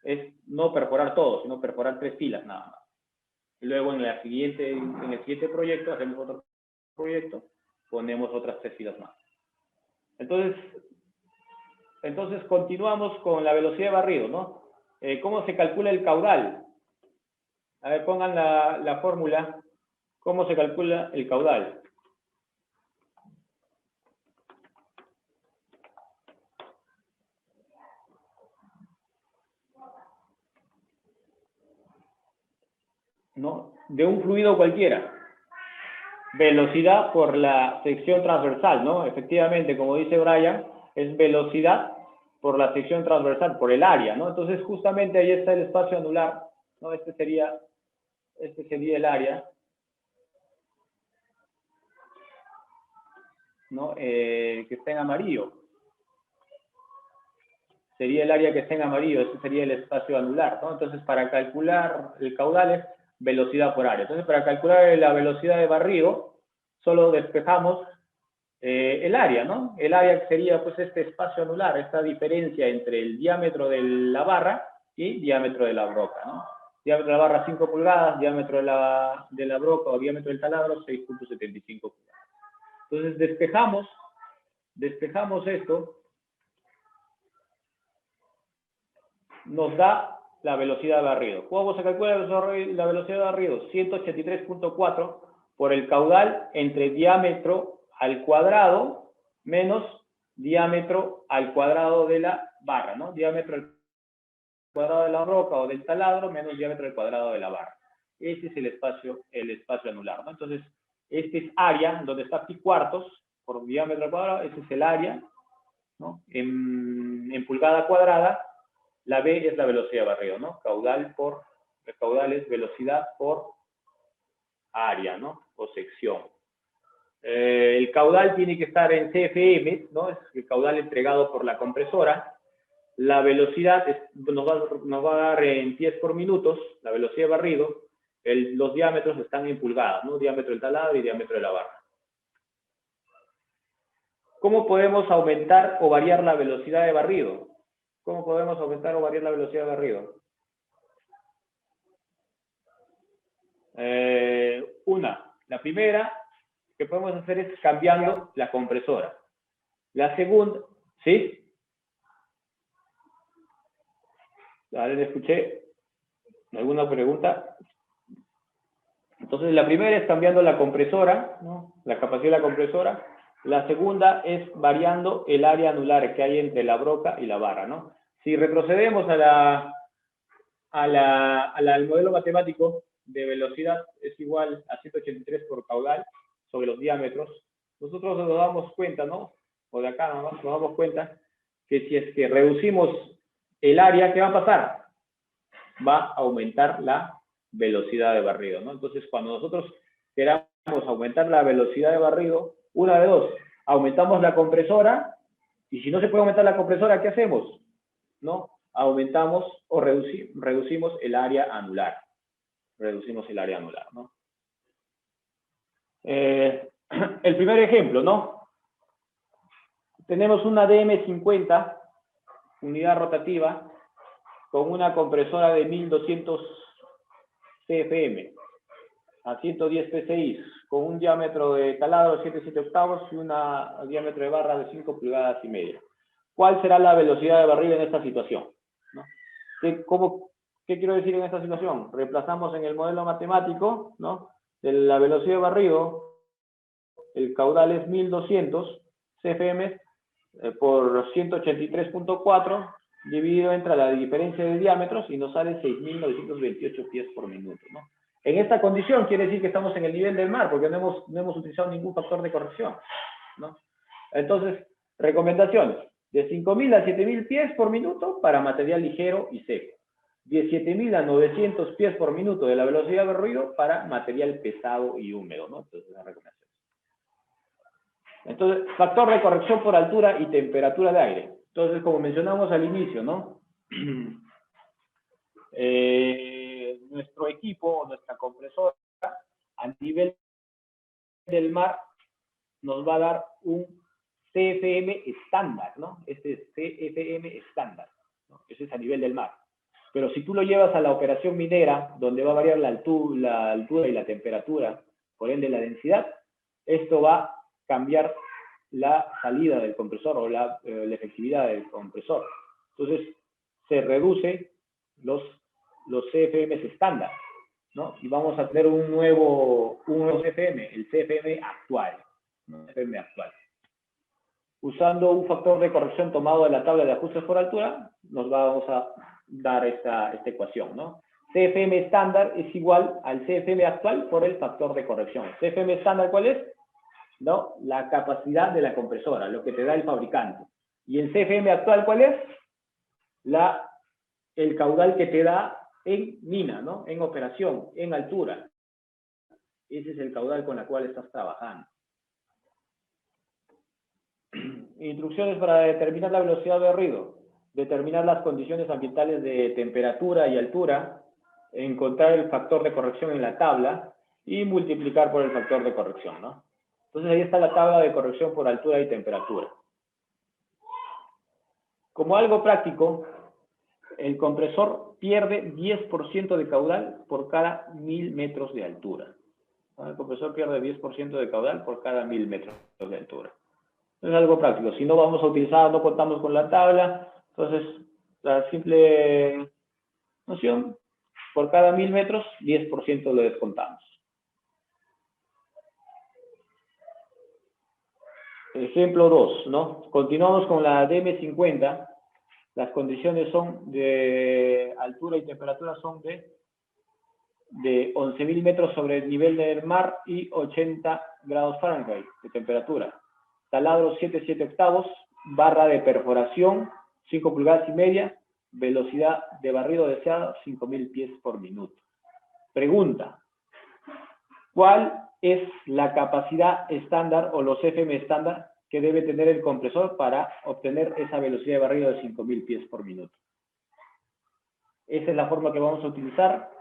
es no perforar todo, sino perforar 3 filas nada más. Y luego en el siguiente proyecto, hacemos otro proyecto, ponemos otras 3 filas más. Entonces continuamos con la velocidad de barrido, ¿no? ¿Cómo se calcula el caudal? A ver, pongan la fórmula. ¿Cómo se calcula el caudal? ¿No? De un fluido cualquiera. Velocidad por la sección transversal, ¿no? Efectivamente, como dice Brian, es velocidad por la sección transversal, por el área, ¿no? Entonces, justamente ahí está el espacio anular, ¿no? Este sería el área, ¿no? Que está en amarillo. Sería el área que está en amarillo, este sería el espacio anular, ¿no? Entonces, para calcular el caudal es velocidad por área. Entonces, para calcular la velocidad de barrido, solo despejamos el área, ¿no? El área sería, pues, este espacio anular, esta diferencia entre el diámetro de la barra y diámetro de la broca, ¿no? Diámetro de la barra 5 pulgadas, diámetro de la broca o diámetro del taladro 6.75 pulgadas. Entonces, despejamos esto, nos da la velocidad de barrido. ¿Cómo vamos a calcular la velocidad de barrido? 183.4 por el caudal entre diámetro al cuadrado menos diámetro al cuadrado de la barra, ¿no? Diámetro al cuadrado de la roca o del taladro menos diámetro al cuadrado de la barra. Ese es el espacio anular, ¿no? Entonces, este es área, donde está pi cuartos por diámetro al cuadrado, ese es el área, ¿no? En pulgada cuadrada. La B es la velocidad de barrido, ¿no? El caudal es velocidad por área, ¿no? O sección. El caudal tiene que estar en CFM, ¿no? Es el caudal entregado por la compresora. La velocidad nos va a dar en pies por minutos, la velocidad de barrido. Los diámetros están en pulgadas, ¿no? Diámetro del taladro y diámetro de la barra. ¿Cómo podemos aumentar o variar la velocidad de barrido? ¿Cómo podemos aumentar o variar la velocidad de barrido? La primera que podemos hacer es cambiando la compresora. La segunda, ¿sí? Vale, ¿le escuché? ¿Alguna pregunta? Entonces, la primera es cambiando la compresora, ¿no? La capacidad de la compresora. La segunda es variando el área anular que hay entre la broca y la barra, ¿no? Si retrocedemos al modelo matemático de velocidad es igual a 183 por caudal sobre los diámetros, nosotros nos damos cuenta, ¿no? O de acá nos damos cuenta que si es que reducimos el área, ¿qué va a pasar? Va a aumentar la velocidad de barrido, ¿no? Entonces, cuando nosotros queramos aumentar la velocidad de barrido, una de dos, aumentamos la compresora, y si no se puede aumentar la compresora, ¿qué hacemos? ¿No? Aumentamos o reducimos el área anular. Reducimos el área anular, ¿no? El primer ejemplo, ¿no? Tenemos una DM50, unidad rotativa, con una compresora de 1200 CFM a 110 PSI, con un diámetro de taladro de 7,7 octavos y un diámetro de barra de 5 pulgadas y media. ¿Cuál será la velocidad de barrido en esta situación? ¿No? ¿Qué quiero decir en esta situación? Reemplazamos en el modelo matemático, ¿no? De la velocidad de barrido, el caudal es 1200 CFM por 183.4 dividido entre la diferencia de diámetros y nos sale 6.928 pies por minuto, ¿no? En esta condición quiere decir que estamos en el nivel del mar porque no hemos utilizado ningún factor de corrección, ¿no? Entonces, recomendaciones. De 5.000 a 7.000 pies por minuto para material ligero y seco. De 7.000 a 900 pies por minuto de la velocidad de ruido para material pesado y húmedo, ¿no? Entonces, la recomendación. Entonces, factor de corrección por altura y temperatura de aire. Entonces, como mencionamos al inicio, ¿no? Nuestro equipo, nuestra compresora, a nivel del mar, nos va a dar un CFM estándar, ¿no? Este es CFM estándar, ¿no? Ese es a nivel del mar. Pero si tú lo llevas a la operación minera, donde va a variar la altura y la temperatura, por ende la densidad, esto va a cambiar la salida del compresor o la efectividad del compresor. Entonces, se reduce los, los CFMs estándar, ¿no? Y vamos a tener un nuevo CFM, el CFM actual, ¿no? CFM actual. Usando un factor de corrección tomado de la tabla de ajustes por altura, nos vamos a dar esta ecuación, ¿no? CFM estándar es igual al CFM actual por el factor de corrección. ¿CFM estándar cuál es? ¿No? La capacidad de la compresora, lo que te da el fabricante. ¿Y el CFM actual cuál es? El caudal que te da en mina, ¿no? En operación, en altura. Ese es el caudal con el cual estás trabajando. Instrucciones para determinar la velocidad de ruido. Determinar las condiciones ambientales de temperatura y altura. Encontrar el factor de corrección en la tabla y multiplicar por el factor de corrección, ¿no? Entonces ahí está la tabla de corrección por altura y temperatura. Como algo práctico, el compresor pierde 10% de caudal por cada 1000 metros de altura. El compresor pierde 10% de caudal por cada 1000 metros de altura. Es algo práctico. Si no vamos a utilizar, no contamos con la tabla, entonces la simple noción, por cada 1000 metros, 10% lo descontamos. Ejemplo 2, ¿no? Continuamos con la DM50. Las condiciones son de altura y temperatura son de 11.000 metros sobre el nivel del mar y 80 grados Fahrenheit de temperatura. Taladro 7,7 octavos, barra de perforación 5 pulgadas y media, velocidad de barrido deseada 5.000 pies por minuto. Pregunta: ¿cuál es la capacidad estándar o los FM estándar que debe tener el compresor para obtener esa velocidad de barrido de 5.000 pies por minuto? Esa es la forma que vamos a utilizar.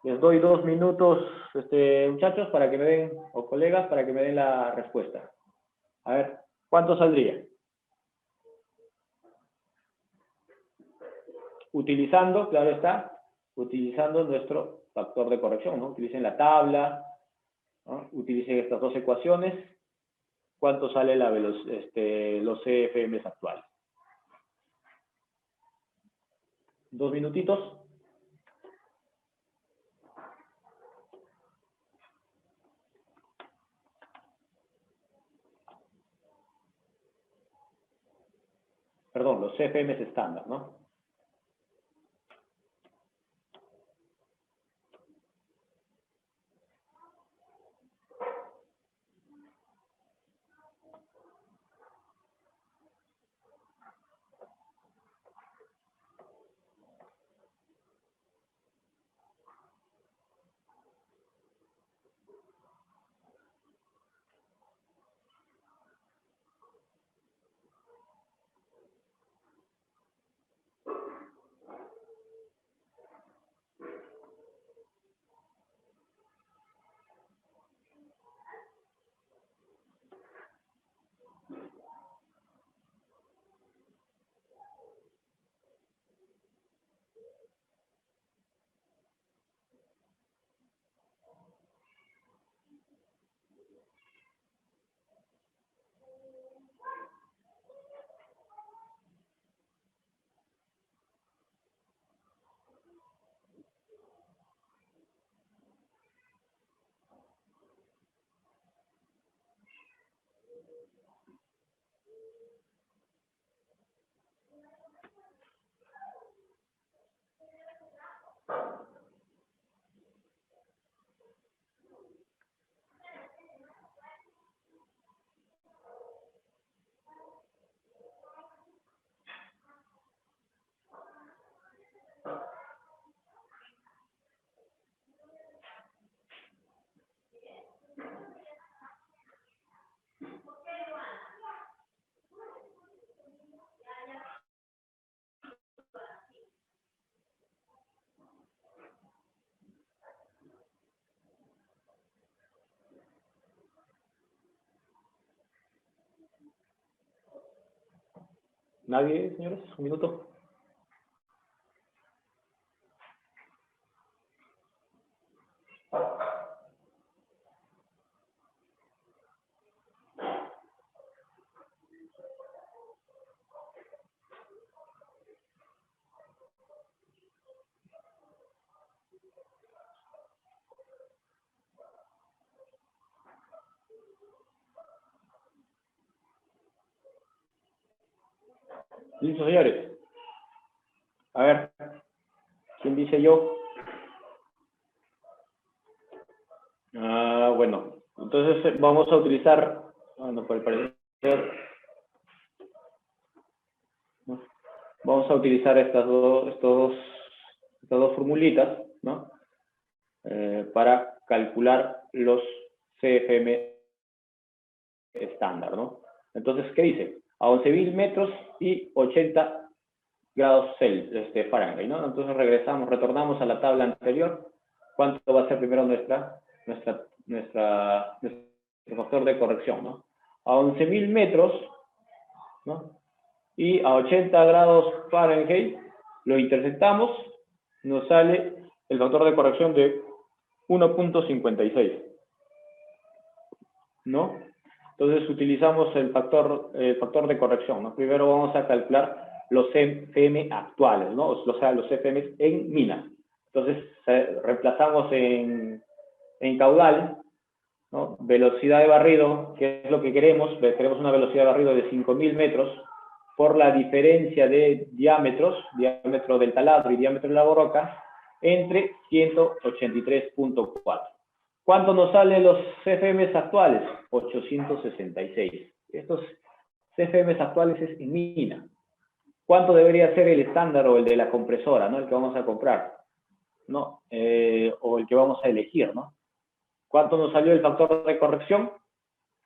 Les doy 2 minutos, muchachos, para que me den, o colegas, para que me den la respuesta. A ver, ¿cuánto saldría? Utilizando, claro está, utilizando nuestro factor de corrección, ¿no? Utilicen la tabla, ¿no? Utilicen estas dos ecuaciones. ¿Cuánto sale los CFMs actuales? 2 minutitos. Perdón, los CFMs estándar, ¿no? ¿Nadie, señores? Un minuto. ¿Listo, señores? A ver, ¿quién dice yo? Bueno, entonces vamos a utilizar, bueno, por el parecer, ¿no? Vamos a utilizar estas dos formulitas, ¿no? Para calcular los CFM estándar, ¿no? Entonces, ¿qué dice? A 11.000 metros y 80 grados Celsius, Fahrenheit, ¿no? Entonces retornamos a la tabla anterior. ¿Cuánto va a ser primero nuestro factor de corrección, ¿no? A 11.000 metros, ¿no? Y a 80 grados Fahrenheit, lo interceptamos, nos sale el factor de corrección de 1.56, ¿no? Entonces utilizamos el factor de corrección, ¿no? Primero vamos a calcular los CFM actuales, ¿no? O sea, los CFM en mina. Entonces reemplazamos en caudal, ¿no? Velocidad de barrido, que es lo que queremos una velocidad de barrido de 5.000 metros, por la diferencia de diámetro del taladro y diámetro de la roca, entre 183.4. ¿Cuánto nos salen los CFM actuales? 866. Estos CFM actuales es en mina. ¿Cuánto debería ser el estándar o el de la compresora, ¿no? El que vamos a comprar, ¿no? O el que vamos a elegir, ¿no? ¿Cuánto nos salió el factor de corrección?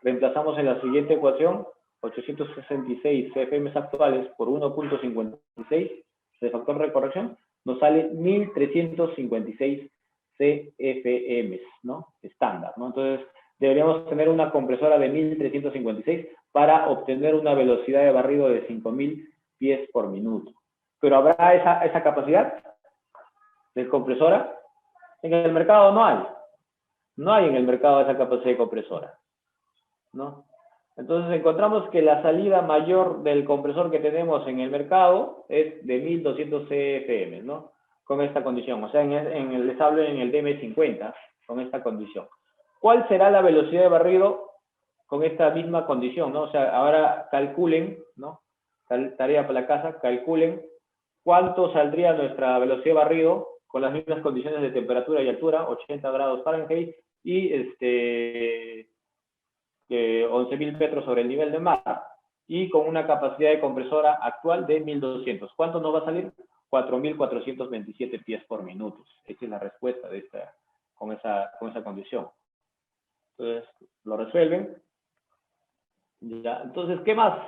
Reemplazamos en la siguiente ecuación 866 CFM actuales por 1.56 de factor de corrección, nos sale 1.356 CFM, ¿no? Estándar, ¿no? Entonces, deberíamos tener una compresora de 1.356 para obtener una velocidad de barrido de 5.000 pies por minuto. ¿Pero habrá esa capacidad de compresora? En el mercado no hay. No hay en el mercado esa capacidad de compresora, ¿no? Entonces encontramos que la salida mayor del compresor que tenemos en el mercado es de 1.200 CFM, ¿no? Con esta condición. O sea, les hablo en el DM50, con esta condición. ¿Cuál será la velocidad de barrido con esta misma condición, ¿no? O sea, ahora calculen, ¿no? Tarea para la casa, calculen cuánto saldría nuestra velocidad de barrido con las mismas condiciones de temperatura y altura, 80 grados Fahrenheit, y 11.000 metros sobre el nivel del mar, y con una capacidad de compresora actual de 1.200. ¿Cuánto nos va a salir? 4.427 pies por minuto. Esa es la respuesta de con esa condición. Entonces, lo resuelven. Ya. Entonces, ¿qué más?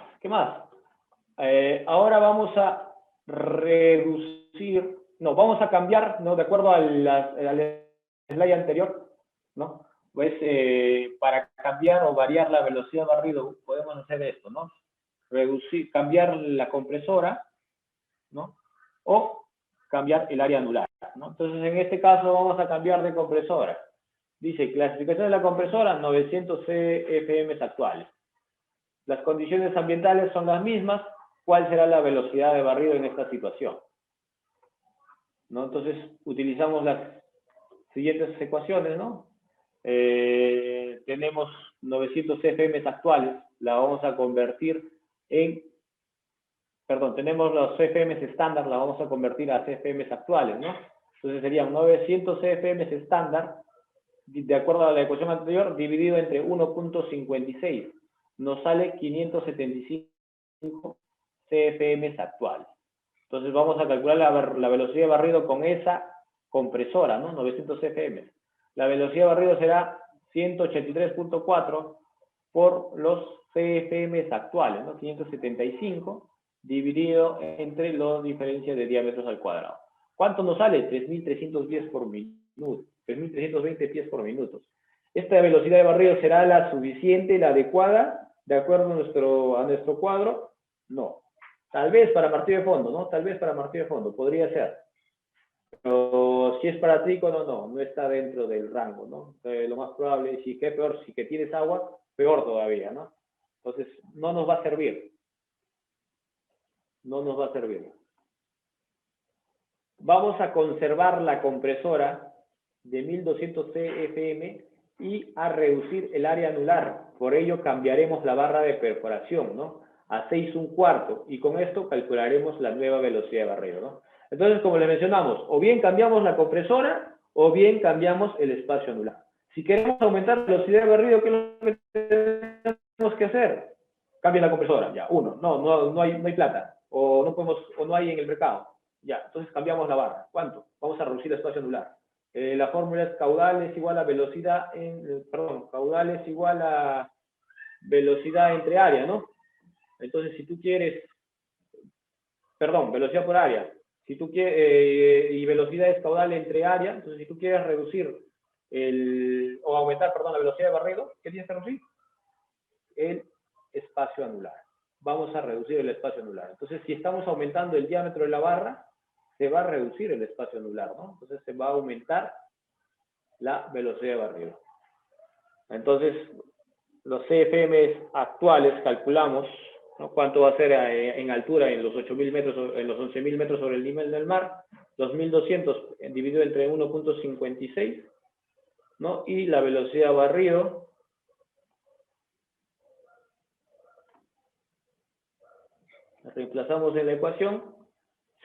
Ahora vamos a reducir, no, vamos a cambiar, ¿no? De acuerdo al slide anterior, ¿no? Pues para cambiar o variar la velocidad de barrido, podemos hacer esto, ¿no? Cambiar la compresora, ¿no? O cambiar el área anular, ¿no? Entonces, en este caso vamos a cambiar de compresora. Dice, clasificación de la compresora, 900 CFM actuales. Las condiciones ambientales son las mismas. ¿Cuál será la velocidad de barrido en esta situación? ¿No? Entonces, utilizamos las siguientes ecuaciones, ¿no? Tenemos 900 CFM actuales, la vamos a convertir tenemos los CFM estándar, la vamos a convertir a CFM actuales, ¿no? Entonces serían 900 CFM estándar, de acuerdo a la ecuación anterior, dividido entre 1.56. Nos sale 575 CFM actuales. Entonces vamos a calcular la velocidad de barrido con esa compresora, ¿no? 900 CFM. La velocidad de barrido será 183.4 por los CFM actuales, ¿no? 575 dividido entre las diferencias de diámetros al cuadrado. ¿Cuánto nos sale? 3.310 por minuto, 3.320 pies por minuto. ¿Esta velocidad de barrido será la suficiente, la adecuada, de acuerdo a nuestro cuadro? No. Tal vez para martillo de fondo, ¿no? Tal vez para martillo de fondo, podría ser. Pero si es para trícono, no está dentro del rango, ¿no? Lo más probable, si que peor, si que tienes agua, peor todavía, ¿no? Entonces, no nos va a servir. No nos va a servir. Vamos a conservar la compresora de 1.200 CFM y a reducir el área anular. Por ello cambiaremos la barra de perforación, ¿no? a 6 1/4, y con esto calcularemos la nueva velocidad de barrido, ¿no? Entonces, como le mencionamos, o bien cambiamos la compresora, o bien cambiamos el espacio anular. Si queremos aumentar la velocidad de barrido, ¿qué es lo que tenemos que hacer? Cambia la compresora, ya, no hay plata, o no podemos, o no hay en el mercado, ya, entonces cambiamos la barra. ¿Cuánto? Vamos a reducir el espacio anular. La fórmula es caudal es igual a velocidad caudal es igual a velocidad entre área, ¿no? Entonces, si tú quieres, velocidad por área, si tú quieres, y velocidad es caudal entre área, entonces si tú quieres reducir o aumentar, la velocidad de barrido, ¿qué tienes que reducir? El espacio anular. Vamos a reducir el espacio anular. Entonces, si estamos aumentando el diámetro de la barra, se va a reducir el espacio anular, ¿no? Entonces, se va a aumentar la velocidad de barrido. Entonces, los CFM actuales calculamos, ¿no?, cuánto va a ser en altura en los 8.000 metros, en los 11.000 metros sobre el nivel del mar, 2.200 dividido entre 1.56, ¿no? Y la velocidad de barrido reemplazamos en la ecuación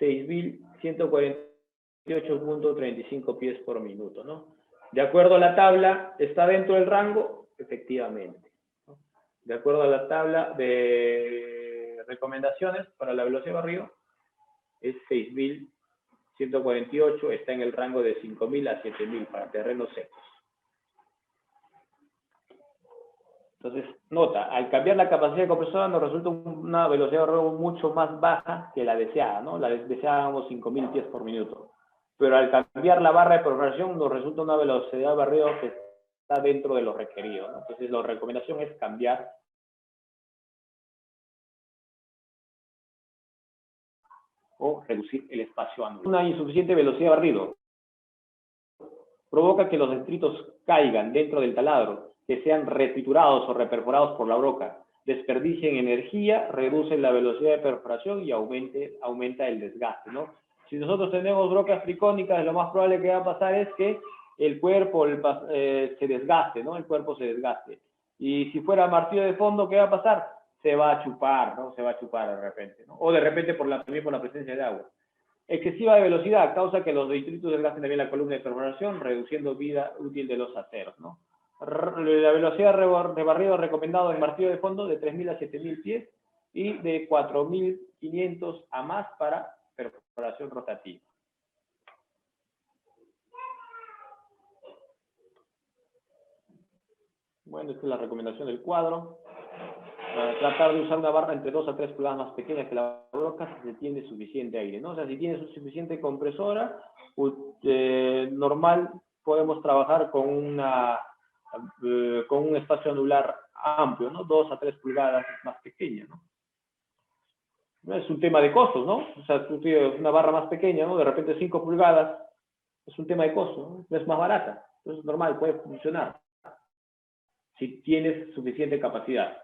6.148.35 pies por minuto, ¿no? De acuerdo a la tabla, ¿está dentro del rango? Efectivamente, ¿no? De acuerdo a la tabla de recomendaciones para la velocidad de barrido, es 6.148, está en el rango de 5.000 a 7.000 para terrenos secos. Entonces, nota, al cambiar la capacidad de compresora nos resulta una velocidad de barrido mucho más baja que la deseada, ¿no? La deseábamos 5.000 pies por minuto. Pero al cambiar la barra de perforación nos resulta una velocidad de barrido que está dentro de lo requerido, ¿no? Entonces, la recomendación es cambiar o reducir el espacio anular. Una insuficiente velocidad de barrido provoca que los detritos caigan dentro del taladro, que sean retriturados o reperforados por la broca, desperdicien energía, reducen la velocidad de perforación y aumenta el desgaste, ¿no? Si nosotros tenemos brocas tricónicas, lo más probable que va a pasar es que el cuerpo se desgaste, ¿no? El cuerpo se desgaste. Y si fuera martillo de fondo, ¿qué va a pasar? Se va a chupar, ¿no? Se va a chupar de repente, ¿no? O de repente también por la presencia de agua. Excesiva de velocidad causa que los detritos desgasten también la columna de perforación, reduciendo vida útil de los aceros, ¿no? La velocidad de barrido recomendado en martillo de fondo de 3.000 a 7.000 pies y de 4.500 a más para perforación rotativa. Bueno, esta es la recomendación del cuadro. Tratar de usar una barra entre 2 a 3 pulgadas más pequeña que la broca si se tiene suficiente aire, ¿no? O sea, si tienes suficiente compresora, normal podemos trabajar con un espacio anular amplio, ¿no? 2 a 3 pulgadas más pequeña, ¿no? No es un tema de costos, ¿no? O sea, tú tienes una barra más pequeña, ¿no? De repente 5 pulgadas, es un tema de costo, ¿no? Es más barata. Entonces, normal, puede funcionar. Si tienes suficiente capacidad.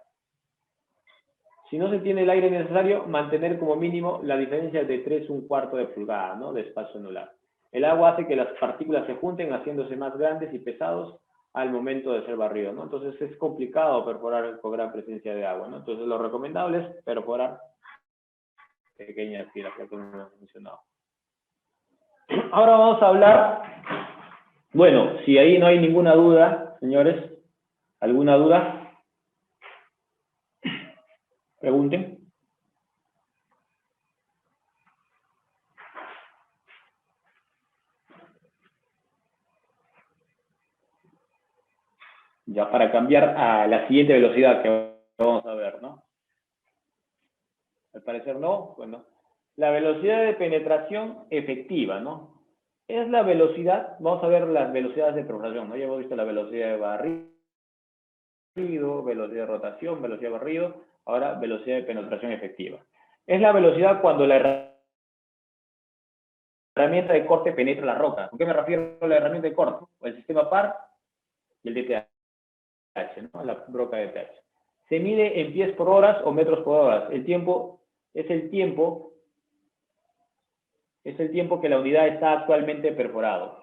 Si no se tiene el aire necesario, mantener como mínimo la diferencia de 3 1/4 de pulgada, ¿no?, de espacio anular. El agua hace que las partículas se junten, haciéndose más grandes y pesados al momento de ser barrido, ¿no? Entonces es complicado perforar con gran presencia de agua, ¿no? Entonces lo recomendable es perforar pequeñas tiras, como hemos mencionado. Ahora vamos a hablar, bueno, si ahí no hay ninguna duda, señores, ¿alguna duda? Pregunten. Ya para cambiar a la siguiente velocidad que vamos a ver, ¿no? Al parecer no, bueno. La velocidad de penetración efectiva, ¿no? Es la velocidad, vamos a ver las velocidades de perforación, ¿no? Ya hemos visto la velocidad de barrido, velocidad de rotación, velocidad de barrido, ahora velocidad de penetración efectiva. Es la velocidad cuando la herramienta de corte penetra la roca. ¿Con qué me refiero a la herramienta de corte? El sistema PAR y el DTH, ¿no? La broca DTH. Se mide en pies por horas o metros por horas. El tiempo es el tiempo que la unidad está actualmente perforado.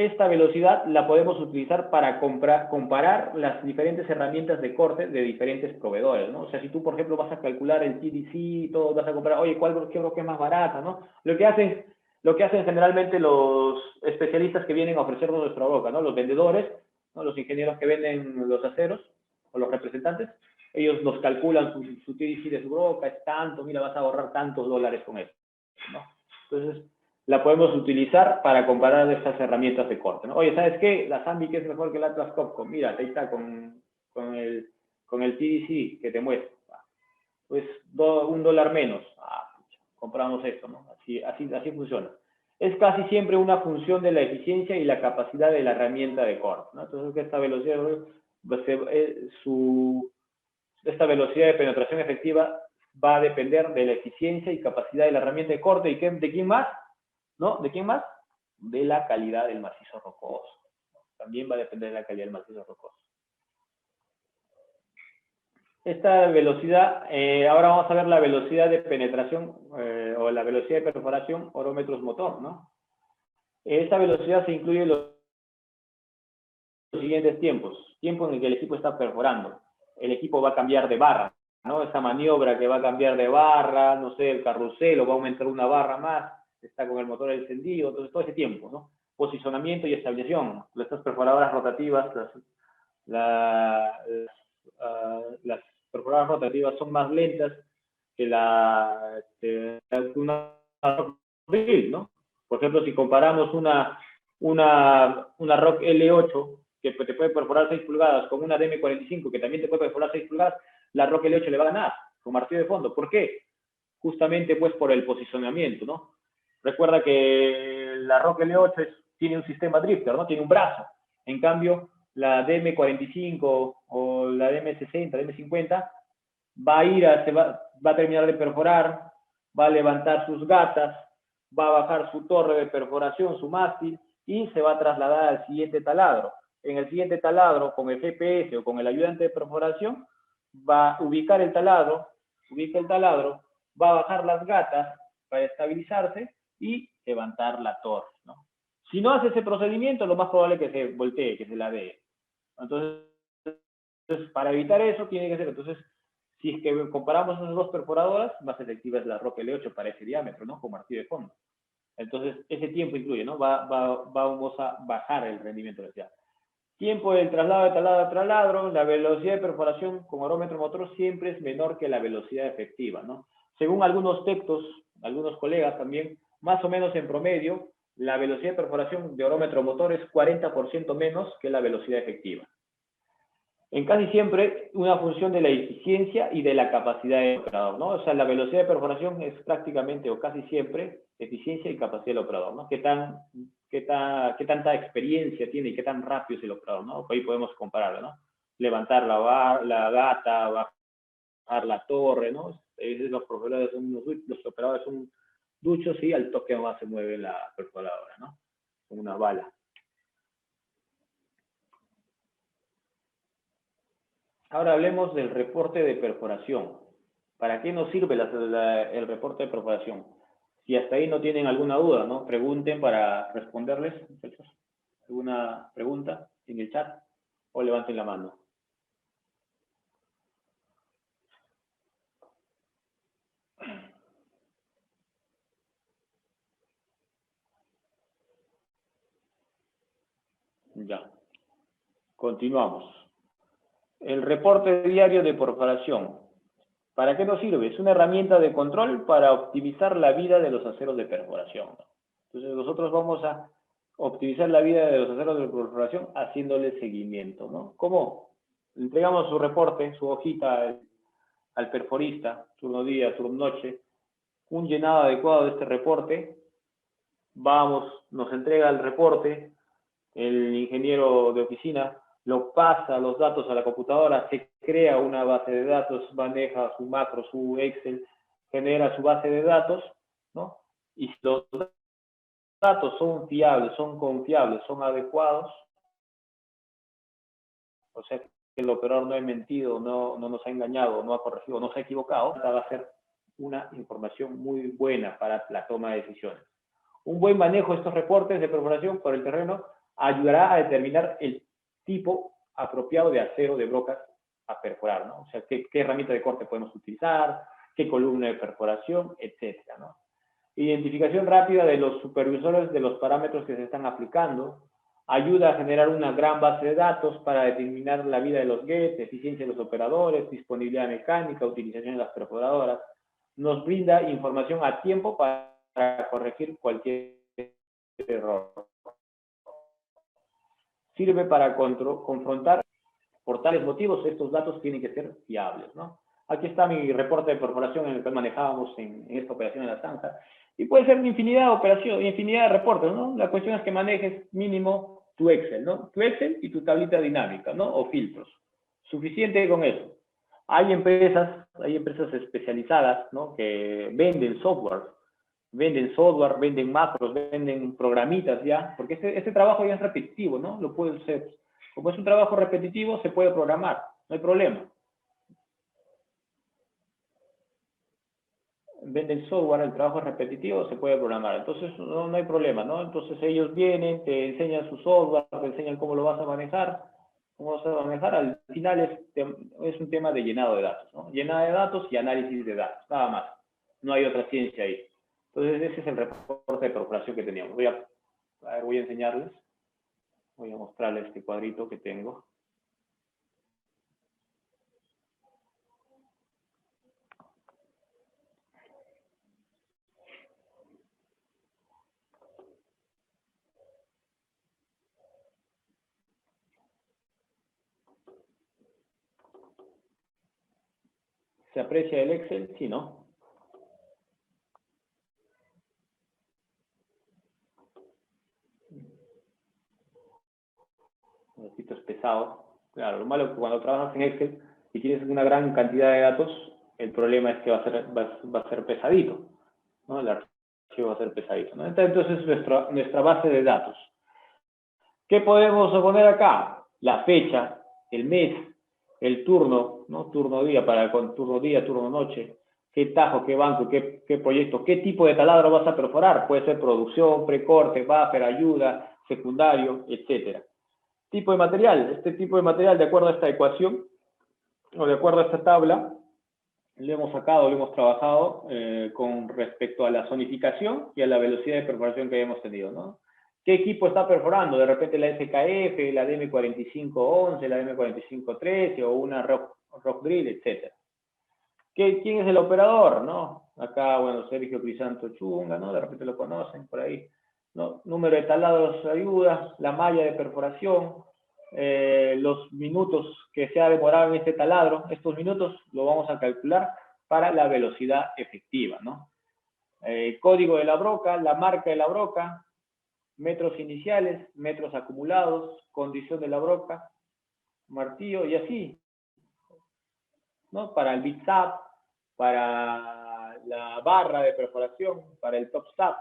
esta velocidad la podemos utilizar para comparar las diferentes herramientas de corte de diferentes proveedores, ¿no? O sea, si tú, por ejemplo, vas a calcular el TDC y todo, vas a comparar, oye, ¿cuál creo que es más barata, ¿no? Lo que hacen generalmente los especialistas que vienen a ofrecernos nuestra broca, ¿no? Los vendedores, ¿no? Los ingenieros que venden los aceros, o los representantes, ellos nos calculan su TDC de su broca, es tanto, mira, vas a ahorrar tantos dólares con esto, ¿no? Entonces, la podemos utilizar para comparar estas herramientas de corte, ¿no? Oye, ¿sabes qué? La Sandvik es mejor que el Atlas Copco. Mira, ahí está con el TDC que te muestro. Pues $1 menos. Compramos esto, ¿no? Así funciona. Es casi siempre una función de la eficiencia y la capacidad de la herramienta de corte, ¿no? Entonces, esta velocidad de penetración efectiva va a depender de la eficiencia y capacidad de la herramienta de corte. ¿Y de quién más? ¿No? ¿De quién más? De la calidad del macizo rocoso. También va a depender de la calidad del macizo rocoso. Esta velocidad, ahora vamos a ver la velocidad de penetración o la velocidad de perforación orómetros motor, ¿no? Esta velocidad se incluye en los siguientes tiempos. Tiempo en el que el equipo está perforando. El equipo va a cambiar de barra, ¿no? Esa maniobra que va a cambiar de barra, no sé, el carrusel, o va a aumentar una barra más, está con el motor encendido, entonces todo ese tiempo, ¿no? Posicionamiento y estabilización. Estas perforadoras rotativas, las perforadoras rotativas son más lentas que una drill, ¿no? Por ejemplo, si comparamos una ROC L8 que te puede perforar 6 pulgadas con una DM45 que también te puede perforar 6 pulgadas, la ROC L8 le va a ganar con martillo de fondo. ¿Por qué? Justamente pues por el posicionamiento, ¿no? Recuerda que la ROC L8 tiene un sistema drifter, ¿no? Tiene un brazo. En cambio, la DM45 o la DM60, DM50 va a terminar de perforar, va a levantar sus gatas, va a bajar su torre de perforación, su mástil, y se va a trasladar al siguiente taladro. En el siguiente taladro, con el GPS o con el ayudante de perforación, va a ubicar el taladro, va a bajar las gatas para estabilizarse y levantar la torre, ¿no? Si no hace ese procedimiento, lo más probable es que se voltee, que se ladee. Entonces, para evitar eso, tiene que ser, entonces, si es que comparamos esas dos perforadoras, más efectiva es la ROC L8 para ese diámetro, ¿no? Con martillo de fondo. Entonces, ese tiempo incluye, ¿no? Vamos a bajar el rendimiento de la tiempo del traslado de taladro a taladro, la velocidad de perforación con orómetro motor siempre es menor que la velocidad efectiva, ¿no? Según algunos textos, algunos colegas también, más o menos en promedio, la velocidad de perforación de orómetro motor es 40% menos que la velocidad efectiva. En casi siempre una función de la eficiencia y de la capacidad del operador, ¿no? O sea, la velocidad de perforación es prácticamente o casi siempre eficiencia y capacidad del operador, ¿no? ¿Qué tanta experiencia tiene y qué tan rápido es el operador, ¿no? Ahí podemos compararlo, ¿no? Levantar la gata, bajar la torre, ¿no? Los operadores son duchos y al toque más se mueve la perforadora, ¿no? Con una bala. Ahora hablemos del reporte de perforación. ¿Para qué nos sirve el reporte de perforación? Si hasta ahí no tienen alguna duda, ¿no? Pregunten para responderles, muchachos. ¿Alguna pregunta en el chat? O levanten la mano. Ya. Continuamos. El reporte diario de perforación. ¿Para qué nos sirve? Es una herramienta de control para optimizar la vida de los aceros de perforación. Entonces nosotros vamos a optimizar la vida de los aceros de perforación haciéndole seguimiento, ¿no? ¿Cómo? Le entregamos su reporte, su hojita al perforista, turno día, turno noche, un llenado adecuado de este reporte, nos entrega el reporte, el ingeniero de oficina lo pasa los datos a la computadora, se crea una base de datos, maneja su macro, su Excel, genera su base de datos, ¿no? Y si los datos son fiables, son confiables, son adecuados, o sea que el operador no ha mentido, no nos ha engañado, no ha corregido, no se ha equivocado, esta va a ser una información muy buena para la toma de decisiones. Un buen manejo de estos reportes de perforación por el terreno ayudará a determinar el tipo apropiado de acero de brocas a perforar, ¿no? O sea, qué herramienta de corte podemos utilizar, qué columna de perforación, etcétera, ¿no? Identificación rápida de los supervisores de los parámetros que se están aplicando, ayuda a generar una gran base de datos para determinar la vida de los gates, eficiencia de los operadores, disponibilidad mecánica, utilización de las perforadoras, nos brinda información a tiempo para corregir cualquier error. Sirve para confrontar por tales motivos, estos datos tienen que ser fiables, ¿no? Aquí está mi reporte de perforación en el que manejábamos en esta operación en la zanja. Y puede ser infinidad de operaciones, infinidad de reportes, ¿no? La cuestión es que manejes mínimo tu Excel, ¿no? Tu Excel y tu tablita dinámica, ¿no? O filtros. Suficiente con eso. Hay empresas especializadas, ¿no? Que venden software, venden macros, venden programitas ya, porque este trabajo ya es repetitivo, ¿no? Lo puedes hacer. Como es un trabajo repetitivo, se puede programar, no hay problema. Venden software, el trabajo es repetitivo, se puede programar. Entonces, no hay problema, ¿no? Entonces, ellos vienen, te enseñan su software, te enseñan cómo lo vas a manejar. Al final es un tema de llenado de datos, ¿no? Llenado de datos y análisis de datos, nada más. No hay otra ciencia ahí. Entonces, ese es el reporte de perforación que teníamos. Voy a enseñarles. Voy a mostrarles este cuadrito que tengo. ¿Se aprecia el Excel? Sí, ¿no? Un poquito es pesado. Claro, lo malo es que cuando trabajas en Excel y tienes una gran cantidad de datos, el problema es que va a ser pesadito, ¿no? El archivo va a ser pesadito, ¿no? Entonces, nuestra base de datos. ¿Qué podemos poner acá? La fecha, el mes, el turno, ¿no? Turno día, turno noche, qué tajo, qué banco, qué proyecto, qué tipo de taladro vas a perforar. Puede ser producción, precorte, buffer, ayuda, secundario, etcétera. Tipo de material. Este tipo de material, de acuerdo a esta ecuación, o de acuerdo a esta tabla, lo hemos sacado, lo hemos trabajado con respecto a la zonificación y a la velocidad de perforación que habíamos tenido, ¿no? ¿Qué equipo está perforando? De repente la SKF, la DM4511, la DM4513 o una Rock Drill, etc. ¿Quién es el operador? ¿No? Acá, bueno, Sergio Crisanto Chunga, ¿no? De repente lo conocen por ahí. ¿No? Número de taladros de ayuda, la malla de perforación, los minutos que se ha demorado en este taladro. Estos minutos lo vamos a calcular para la velocidad efectiva, ¿no? Código de la broca, la marca de la broca, metros iniciales, metros acumulados, condición de la broca, martillo y así, ¿no? Para el bit sap, para la barra de perforación, para el top sap,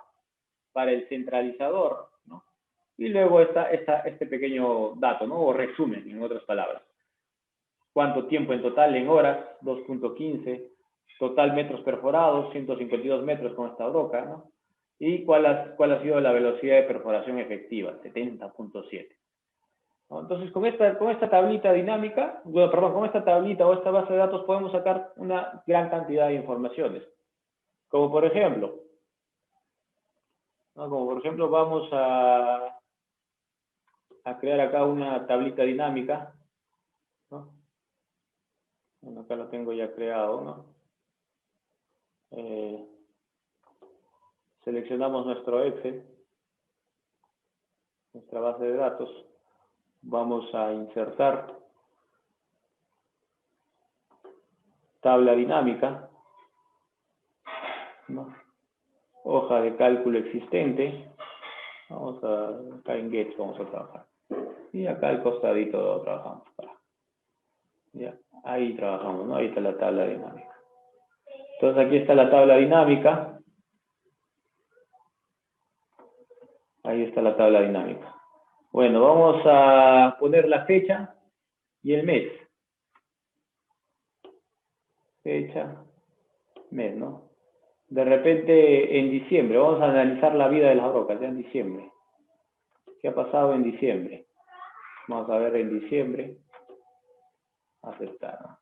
para el centralizador, ¿no? Y luego está este pequeño dato, ¿no? O resumen, en otras palabras. ¿Cuánto tiempo en total en horas? 2.15. Total metros perforados, 152 metros con esta broca, ¿no? ¿Y cuál ha sido la velocidad de perforación efectiva? 70.7. ¿No? Entonces, con esta tablita dinámica, bueno, perdón, con esta tablita o esta base de datos podemos sacar una gran cantidad de informaciones. Como por ejemplo, ¿no? Como por ejemplo vamos a crear acá una tablita dinámica, ¿no? Bueno, acá lo tengo ya creado, ¿no? Seleccionamos nuestro Excel, nuestra base de datos, vamos a insertar tabla dinámica, ¿no? Hoja de cálculo existente, vamos acá en Get vamos a trabajar, y acá al costadito trabajamos, ya, ahí trabajamos, ¿no? Ahí está la tabla dinámica. Entonces aquí está la tabla dinámica, ahí está la tabla dinámica. Bueno, vamos a poner la fecha y el mes. Fecha, mes, ¿no? De repente en diciembre, vamos a analizar la vida de las brocas, ya en diciembre. ¿Qué ha pasado en diciembre? Vamos a ver en diciembre. Aceptar.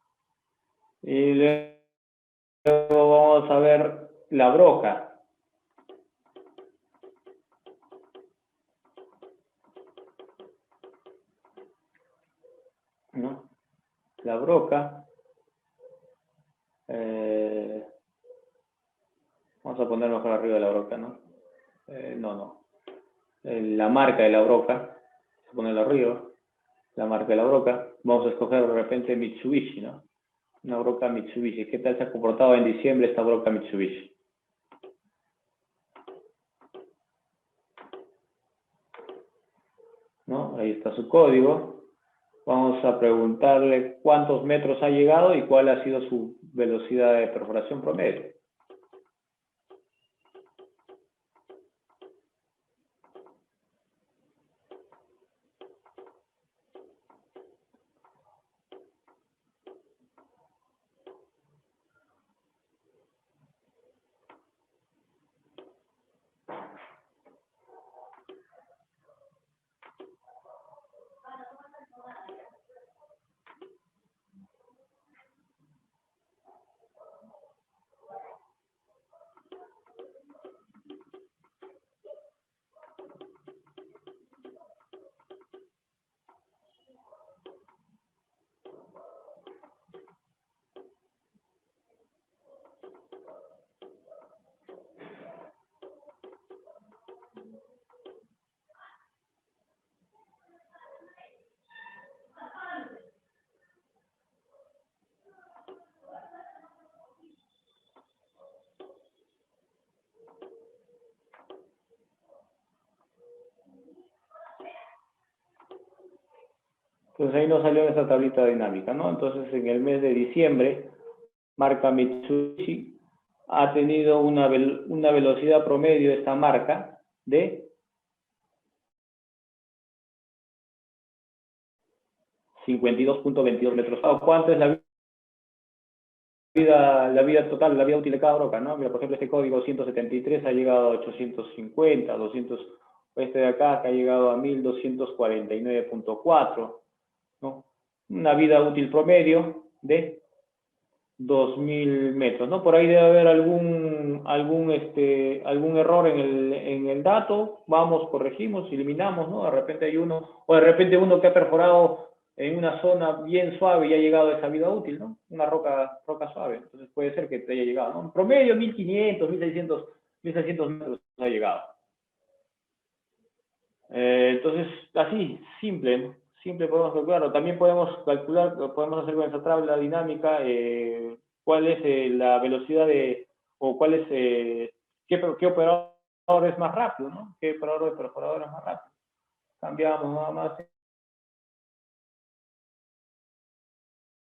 Y luego vamos a ver la broca. ¿No? La broca. Vamos a poner mejor arriba de la broca, ¿no? No. La marca de la broca. Vamos a ponerla arriba. La marca de la broca. Vamos a escoger de repente Mitsubishi, ¿no? Una broca Mitsubishi. ¿Qué tal se ha comportado en diciembre esta broca Mitsubishi? ¿No? Ahí está su código. Vamos a preguntarle cuántos metros ha llegado y cuál ha sido su velocidad de perforación promedio. Entonces ahí nos salió esa tablita dinámica, ¿no? Entonces en el mes de diciembre, marca Mitsubishi ha tenido una velocidad promedio de esta marca de 52.22 metros. ¿Cuánto es la vida total, la vida útil de cada broca, ¿no? Mira, por ejemplo, este código 173 ha llegado a 850, 200, este de acá que ha llegado a 1249.4, ¿no? Una vida útil promedio de 2000 metros, ¿no? Por ahí debe haber algún error en el dato, vamos, corregimos, eliminamos, ¿no? De repente hay uno, o de repente uno que ha perforado en una zona bien suave y ha llegado a esa vida útil, ¿no? Una roca suave, entonces puede ser que te haya llegado, ¿no? En promedio 1500, 1600 metros ha llegado. Entonces, así, simple, ¿no? Simple podemos calcularlo. También podemos calcular, podemos hacer con esa tabla dinámica cuál es la velocidad o cuál es, qué operador es más rápido, ¿no? ¿Qué operador de perforador es más rápido? Cambiamos nada más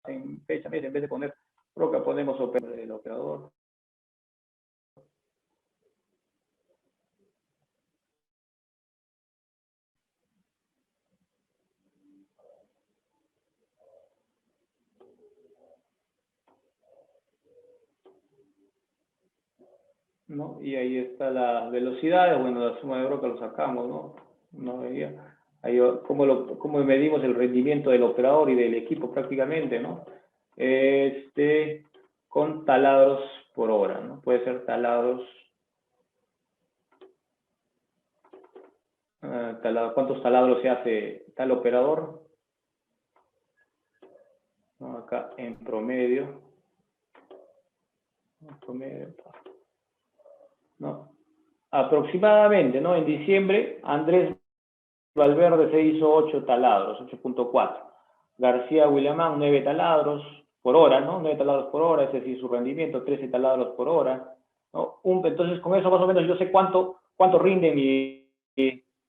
en fecha, mes, en vez de poner roca, ponemos el operador. ¿No? Y ahí está la velocidad, bueno, la suma de broca lo sacamos, ¿no? Ahí, ¿cómo medimos el rendimiento del operador y del equipo prácticamente, ¿no? Con taladros por hora, ¿no? Puede ser taladros, ¿cuántos taladros se hace tal operador? ¿No? Acá en promedio, ¿no? Aproximadamente, ¿no? En diciembre, Andrés Valverde se hizo 8 taladros, 8.4. García Williamán, 9 taladros por hora, ¿no? 9 taladros por hora, ese sí su rendimiento, 13 taladros por hora, ¿no? Entonces, con eso más o menos yo sé cuánto rinde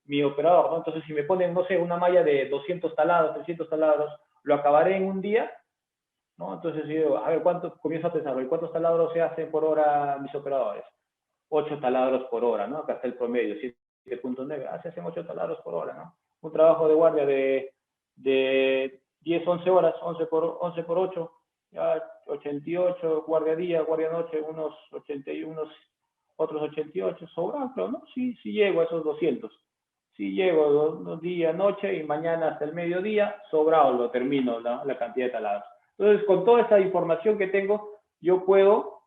mi operador, ¿no? Entonces, si me ponen, no sé, una malla de 200 taladros, 300 taladros, lo acabaré en un día, ¿no? Entonces, yo, a ver, comienzo a pensar, ¿cuántos taladros se hacen por hora mis operadores? 8 taladros por hora, ¿no? Acá está el promedio, 7.9, se hacen 8 taladros por hora, ¿no? Un trabajo de guardia de 10, 11 horas, 11 por 8, ya 88, guardia día, guardia noche, unos 81, otros 88, sobran, pero no, sí llego a esos 200. Si llego dos días, noche y mañana hasta el mediodía, sobrado lo termino la cantidad de talados. Entonces, con toda esa información que tengo, yo puedo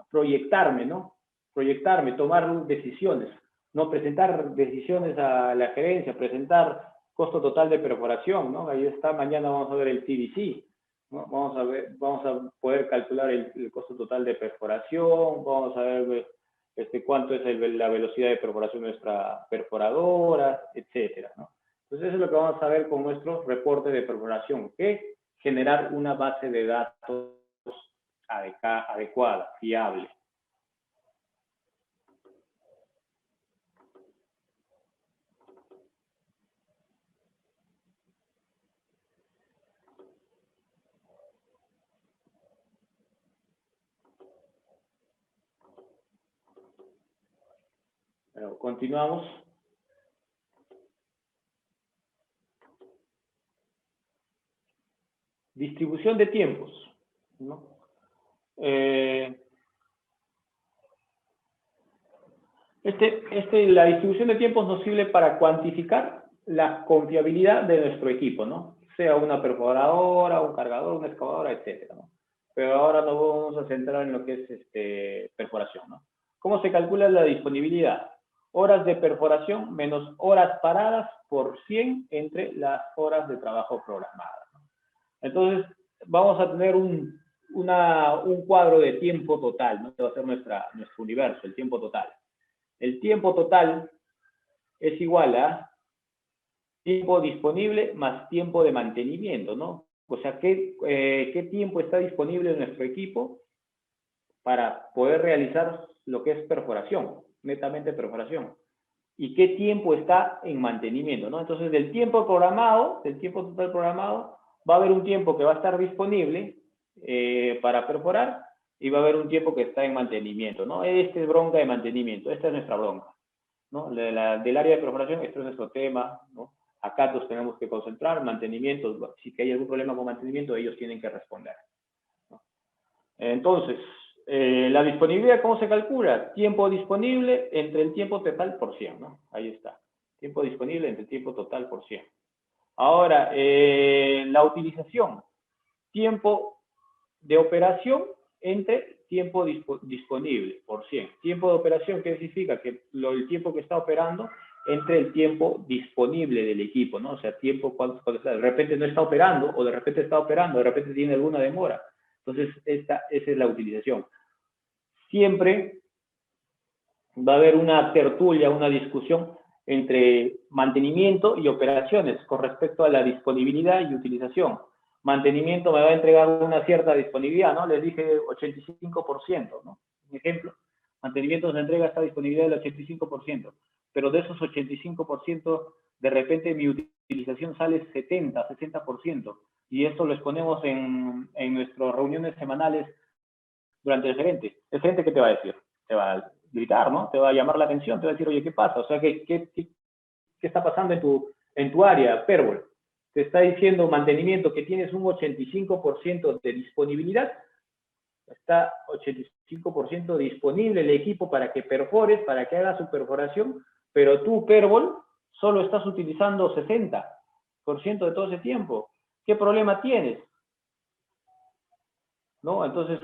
proyectarme, ¿no? Proyectarme, tomar decisiones, ¿no? Presentar decisiones a la gerencia, presentar costo total de perforación, ¿no? Ahí está, mañana vamos a ver el TDC, ¿no? Vamos a poder calcular el costo total de perforación, vamos a ver cuánto es la velocidad de perforación de nuestra perforadora, etcétera, ¿no? Entonces, eso es lo que vamos a ver con nuestro reporte de perforación, que generar una base de datos adecuada, fiable. Bueno, continuamos. Distribución de tiempos, ¿no? La distribución de tiempos nos sirve para cuantificar la confiabilidad de nuestro equipo, ¿no? Sea una perforadora, un cargador, una excavadora, etcétera, ¿no? Pero ahora nos vamos a centrar en lo que es perforación, ¿no? ¿Cómo se calcula la disponibilidad? Horas de perforación menos horas paradas por 100 entre las horas de trabajo programadas, ¿no? Entonces, vamos a tener un cuadro de tiempo total, ¿no? Que va a ser nuestro universo, el tiempo total. El tiempo total es igual a tiempo disponible más tiempo de mantenimiento, ¿no? O sea, ¿qué tiempo está disponible en nuestro equipo para poder realizar lo que es perforación, netamente perforación? ¿Y qué tiempo está en mantenimiento, ¿no? Entonces, del tiempo total programado, va a haber un tiempo que va a estar disponible para perforar y va a haber un tiempo que está en mantenimiento, ¿no? Esta es bronca de mantenimiento, esta es nuestra bronca, ¿no? Del área de perforación, esto es nuestro tema, ¿no? Acá nos tenemos que concentrar, mantenimiento, si hay algún problema con mantenimiento, ellos tienen que responder, ¿no? Entonces, la disponibilidad, ¿cómo se calcula? Tiempo disponible entre el tiempo total por 100, ¿no? Ahí está. Tiempo disponible entre el tiempo total por 100. Ahora, la utilización. Tiempo de operación entre tiempo disponible por 100. Tiempo de operación, ¿qué significa? Que el tiempo que está operando entre el tiempo disponible del equipo, ¿no? O sea, tiempo cuando de repente no está operando, o de repente está operando, de repente tiene alguna demora. Entonces, esa es la utilización. Siempre va a haber una tertulia, una discusión entre mantenimiento y operaciones con respecto a la disponibilidad y utilización. Mantenimiento me va a entregar una cierta disponibilidad, ¿no? Les dije 85%, ¿no? Un ejemplo, mantenimiento nos entrega esta disponibilidad del 85%, pero de esos 85%, de repente mi utilización sale 70, 60%, y esto lo exponemos en nuestras reuniones semanales durante el gerente. ¿El gerente qué te va a decir? Te va a gritar, ¿no? Te va a llamar la atención, te va a decir, oye, ¿qué pasa? O sea, ¿qué está pasando en tu área, Perbol? Te está diciendo mantenimiento que tienes un 85% de disponibilidad, está 85% disponible el equipo para que perfores, para que haga su perforación, pero tú, Perbol, solo estás utilizando 60% de todo ese tiempo. ¿Qué problema tienes? ¿No? Entonces,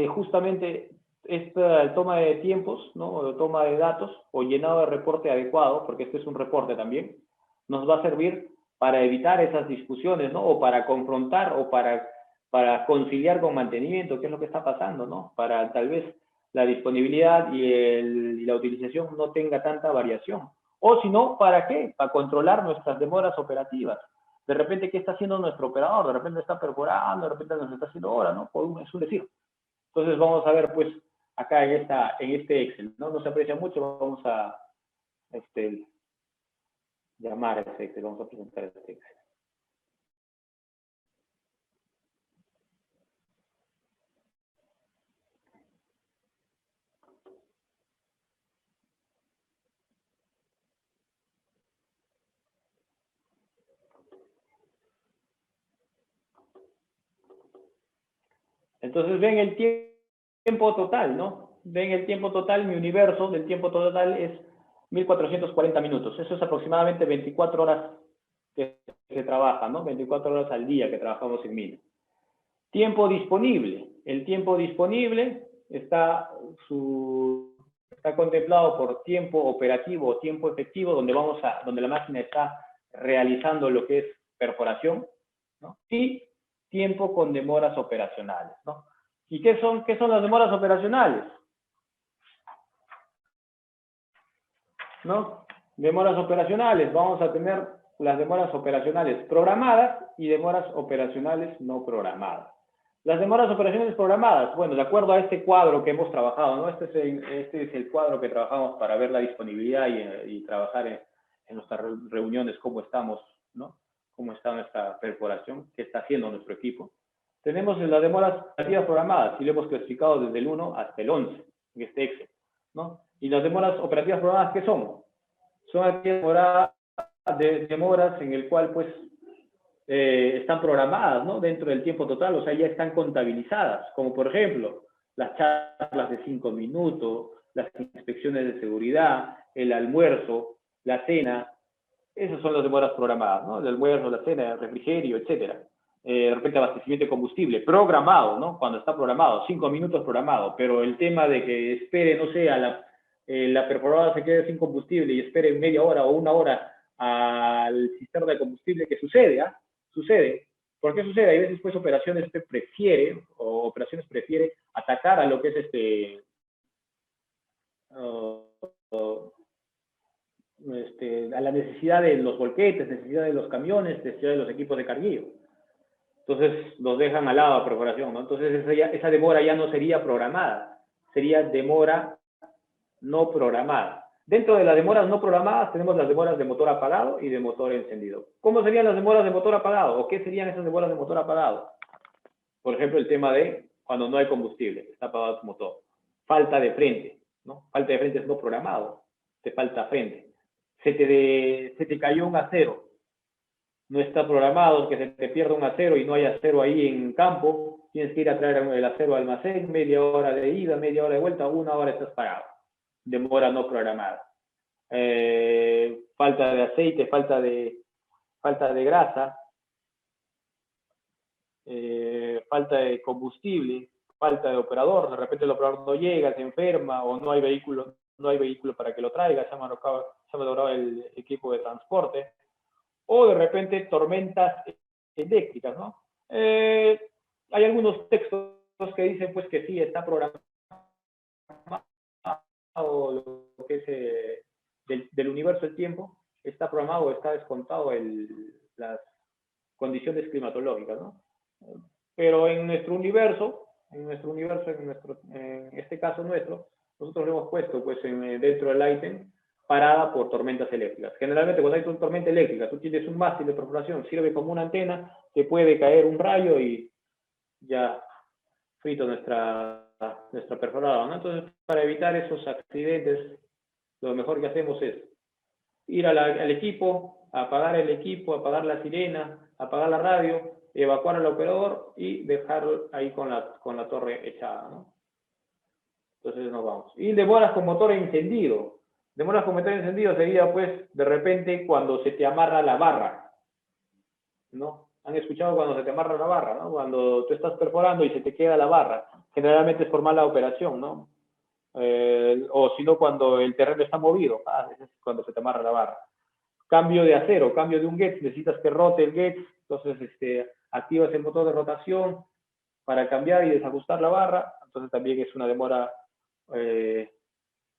justamente esta toma de tiempos, ¿no? O toma de datos o llenado de reporte adecuado, porque este es un reporte también, nos va a servir para evitar esas discusiones, ¿no? O para confrontar o para conciliar con mantenimiento, qué es lo que está pasando, ¿no? Para tal vez la disponibilidad y la utilización no tenga tanta variación. O si no, ¿para qué? Para controlar nuestras demoras operativas. De repente, ¿qué está haciendo nuestro operador? De repente está perforando, de repente nos está haciendo hora, ¿no? Es un decir. Entonces vamos a ver, pues, acá en este Excel, ¿no? No se aprecia mucho, vamos a llamar a este Excel, vamos a presentar este Excel. Entonces ven el tiempo total, ¿no? Ven el tiempo total, mi universo del tiempo total es 1440 minutos. Eso es aproximadamente 24 horas que se trabaja, ¿no? 24 horas al día que trabajamos en mina. Tiempo disponible. El tiempo disponible está contemplado por tiempo operativo o tiempo efectivo, donde la máquina está realizando lo que es perforación, ¿no? Y tiempo con demoras operacionales, ¿no? ¿Y qué son las demoras operacionales? ¿No? Demoras operacionales, vamos a tener las demoras operacionales programadas y demoras operacionales no programadas. Las demoras operacionales programadas, bueno, de acuerdo a este cuadro que hemos trabajado, ¿no? Este es el cuadro que trabajamos para ver la disponibilidad y trabajar en nuestras reuniones, cómo estamos, ¿no? Cómo está nuestra perforación, qué está haciendo nuestro equipo. Tenemos las demoras operativas programadas, y lo hemos clasificado desde el 1 hasta el 11, en este Excel, ¿no? Y las demoras operativas programadas, ¿qué son? Son aquellas demoras en el cual, pues, están programadas, ¿no? Dentro del tiempo total, o sea, ya están contabilizadas, como por ejemplo, las charlas de 5 minutos, las inspecciones de seguridad, el almuerzo, la cena, esas son las demoras programadas, ¿no? El almuerzo, la cena, el refrigerio, etcétera. De repente abastecimiento de combustible, programado, ¿no? Cuando está programado, 5 minutos programado, pero el tema de que espere, no sé, la perforadora se quede sin combustible y espere media hora o una hora al cisterna de combustible, que sucede, ¿ah? Sucede. ¿Por qué sucede? Hay veces, pues, operaciones prefiere atacar a lo que es a la necesidad de los volquetes, necesidad de los camiones, necesidad de los equipos de carguillo. Entonces, los dejan al lado a perforación, ¿no? Entonces, esa demora ya no sería programada, sería demora no programada. Dentro de las demoras no programadas tenemos las demoras de motor apagado y de motor encendido. ¿Cómo serían las demoras de motor apagado? ¿O qué serían esas demoras de motor apagado? Por ejemplo, el tema de cuando no hay combustible, está apagado tu motor. Falta de frente, ¿no? Falta de frente es no programado, te falta frente. Se te cayó un acero, no está programado, que se te pierda un acero y no hay acero ahí en campo, tienes que ir a traer el acero al almacén, media hora de ida, media hora de vuelta, una hora estás parado. Demora no programada. Falta de aceite, falta de grasa, falta de combustible, falta de operador, de repente el operador no llega, se enferma o no hay vehículo para que lo traiga, se ha malogrado el equipo de transporte, o de repente tormentas eléctricas, ¿no? Hay algunos textos que dicen, pues, que sí, está programado lo que es del universo del tiempo, está programado, está descontado las condiciones climatológicas, ¿no? Pero en nuestro universo, en este caso nuestro, nosotros lo hemos puesto, pues, dentro del ítem, parada por tormentas eléctricas. Generalmente, cuando hay una tormenta eléctrica, tú tienes un mástil de perforación, sirve como una antena, te puede caer un rayo y ya frito nuestra perforadora, ¿no? Entonces, para evitar esos accidentes, lo mejor que hacemos es ir al equipo, apagar el equipo, apagar la sirena, apagar la radio, evacuar al operador y dejarlo ahí con la torre echada, ¿no? Entonces nos vamos. Y demoras con motor encendido. Demoras con motor encendido sería, pues, de repente cuando se te amarra la barra, ¿no? ¿Han escuchado cuando se te amarra la barra, ¿no? Cuando tú estás perforando y se te queda la barra. Generalmente es por mala operación, ¿no? O si no, cuando el terreno está movido, es cuando se te amarra la barra. Cambio de acero, cambio de un gauge, necesitas que rote el gauge, entonces activas el motor de rotación para cambiar y desajustar la barra, entonces también es una demora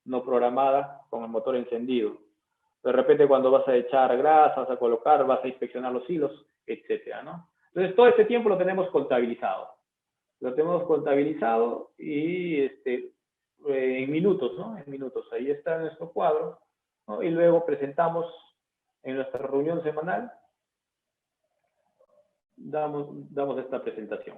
no programada con el motor encendido. De repente cuando vas a echar grasa, vas a colocar, vas a inspeccionar los hilos, etcétera, ¿no? Entonces todo este tiempo lo tenemos contabilizado. Lo tenemos contabilizado y en minutos, ¿no? En minutos. Ahí está nuestro cuadro, ¿no? Y luego presentamos en nuestra reunión semanal, damos esta presentación,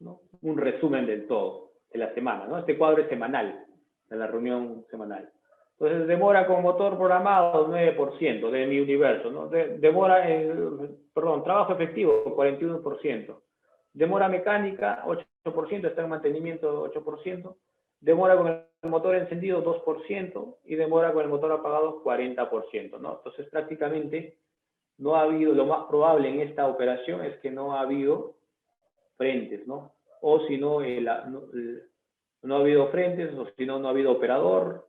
¿no? Un resumen del todo, de la semana, ¿no? Este cuadro es semanal, de la reunión semanal. Entonces, demora con motor programado 9% de mi universo, ¿no? Trabajo efectivo 41%. Demora mecánica 8%, está en mantenimiento 8%. demora con el motor encendido 2% y demora con el motor apagado 40%, ¿no? Entonces prácticamente no ha habido, lo más probable en esta operación es que no ha habido frentes, ¿no? O si no, no ha habido frentes, o si no, no ha habido operador,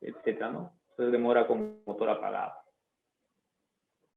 etcétera, ¿no? Entonces demora con motor apagado.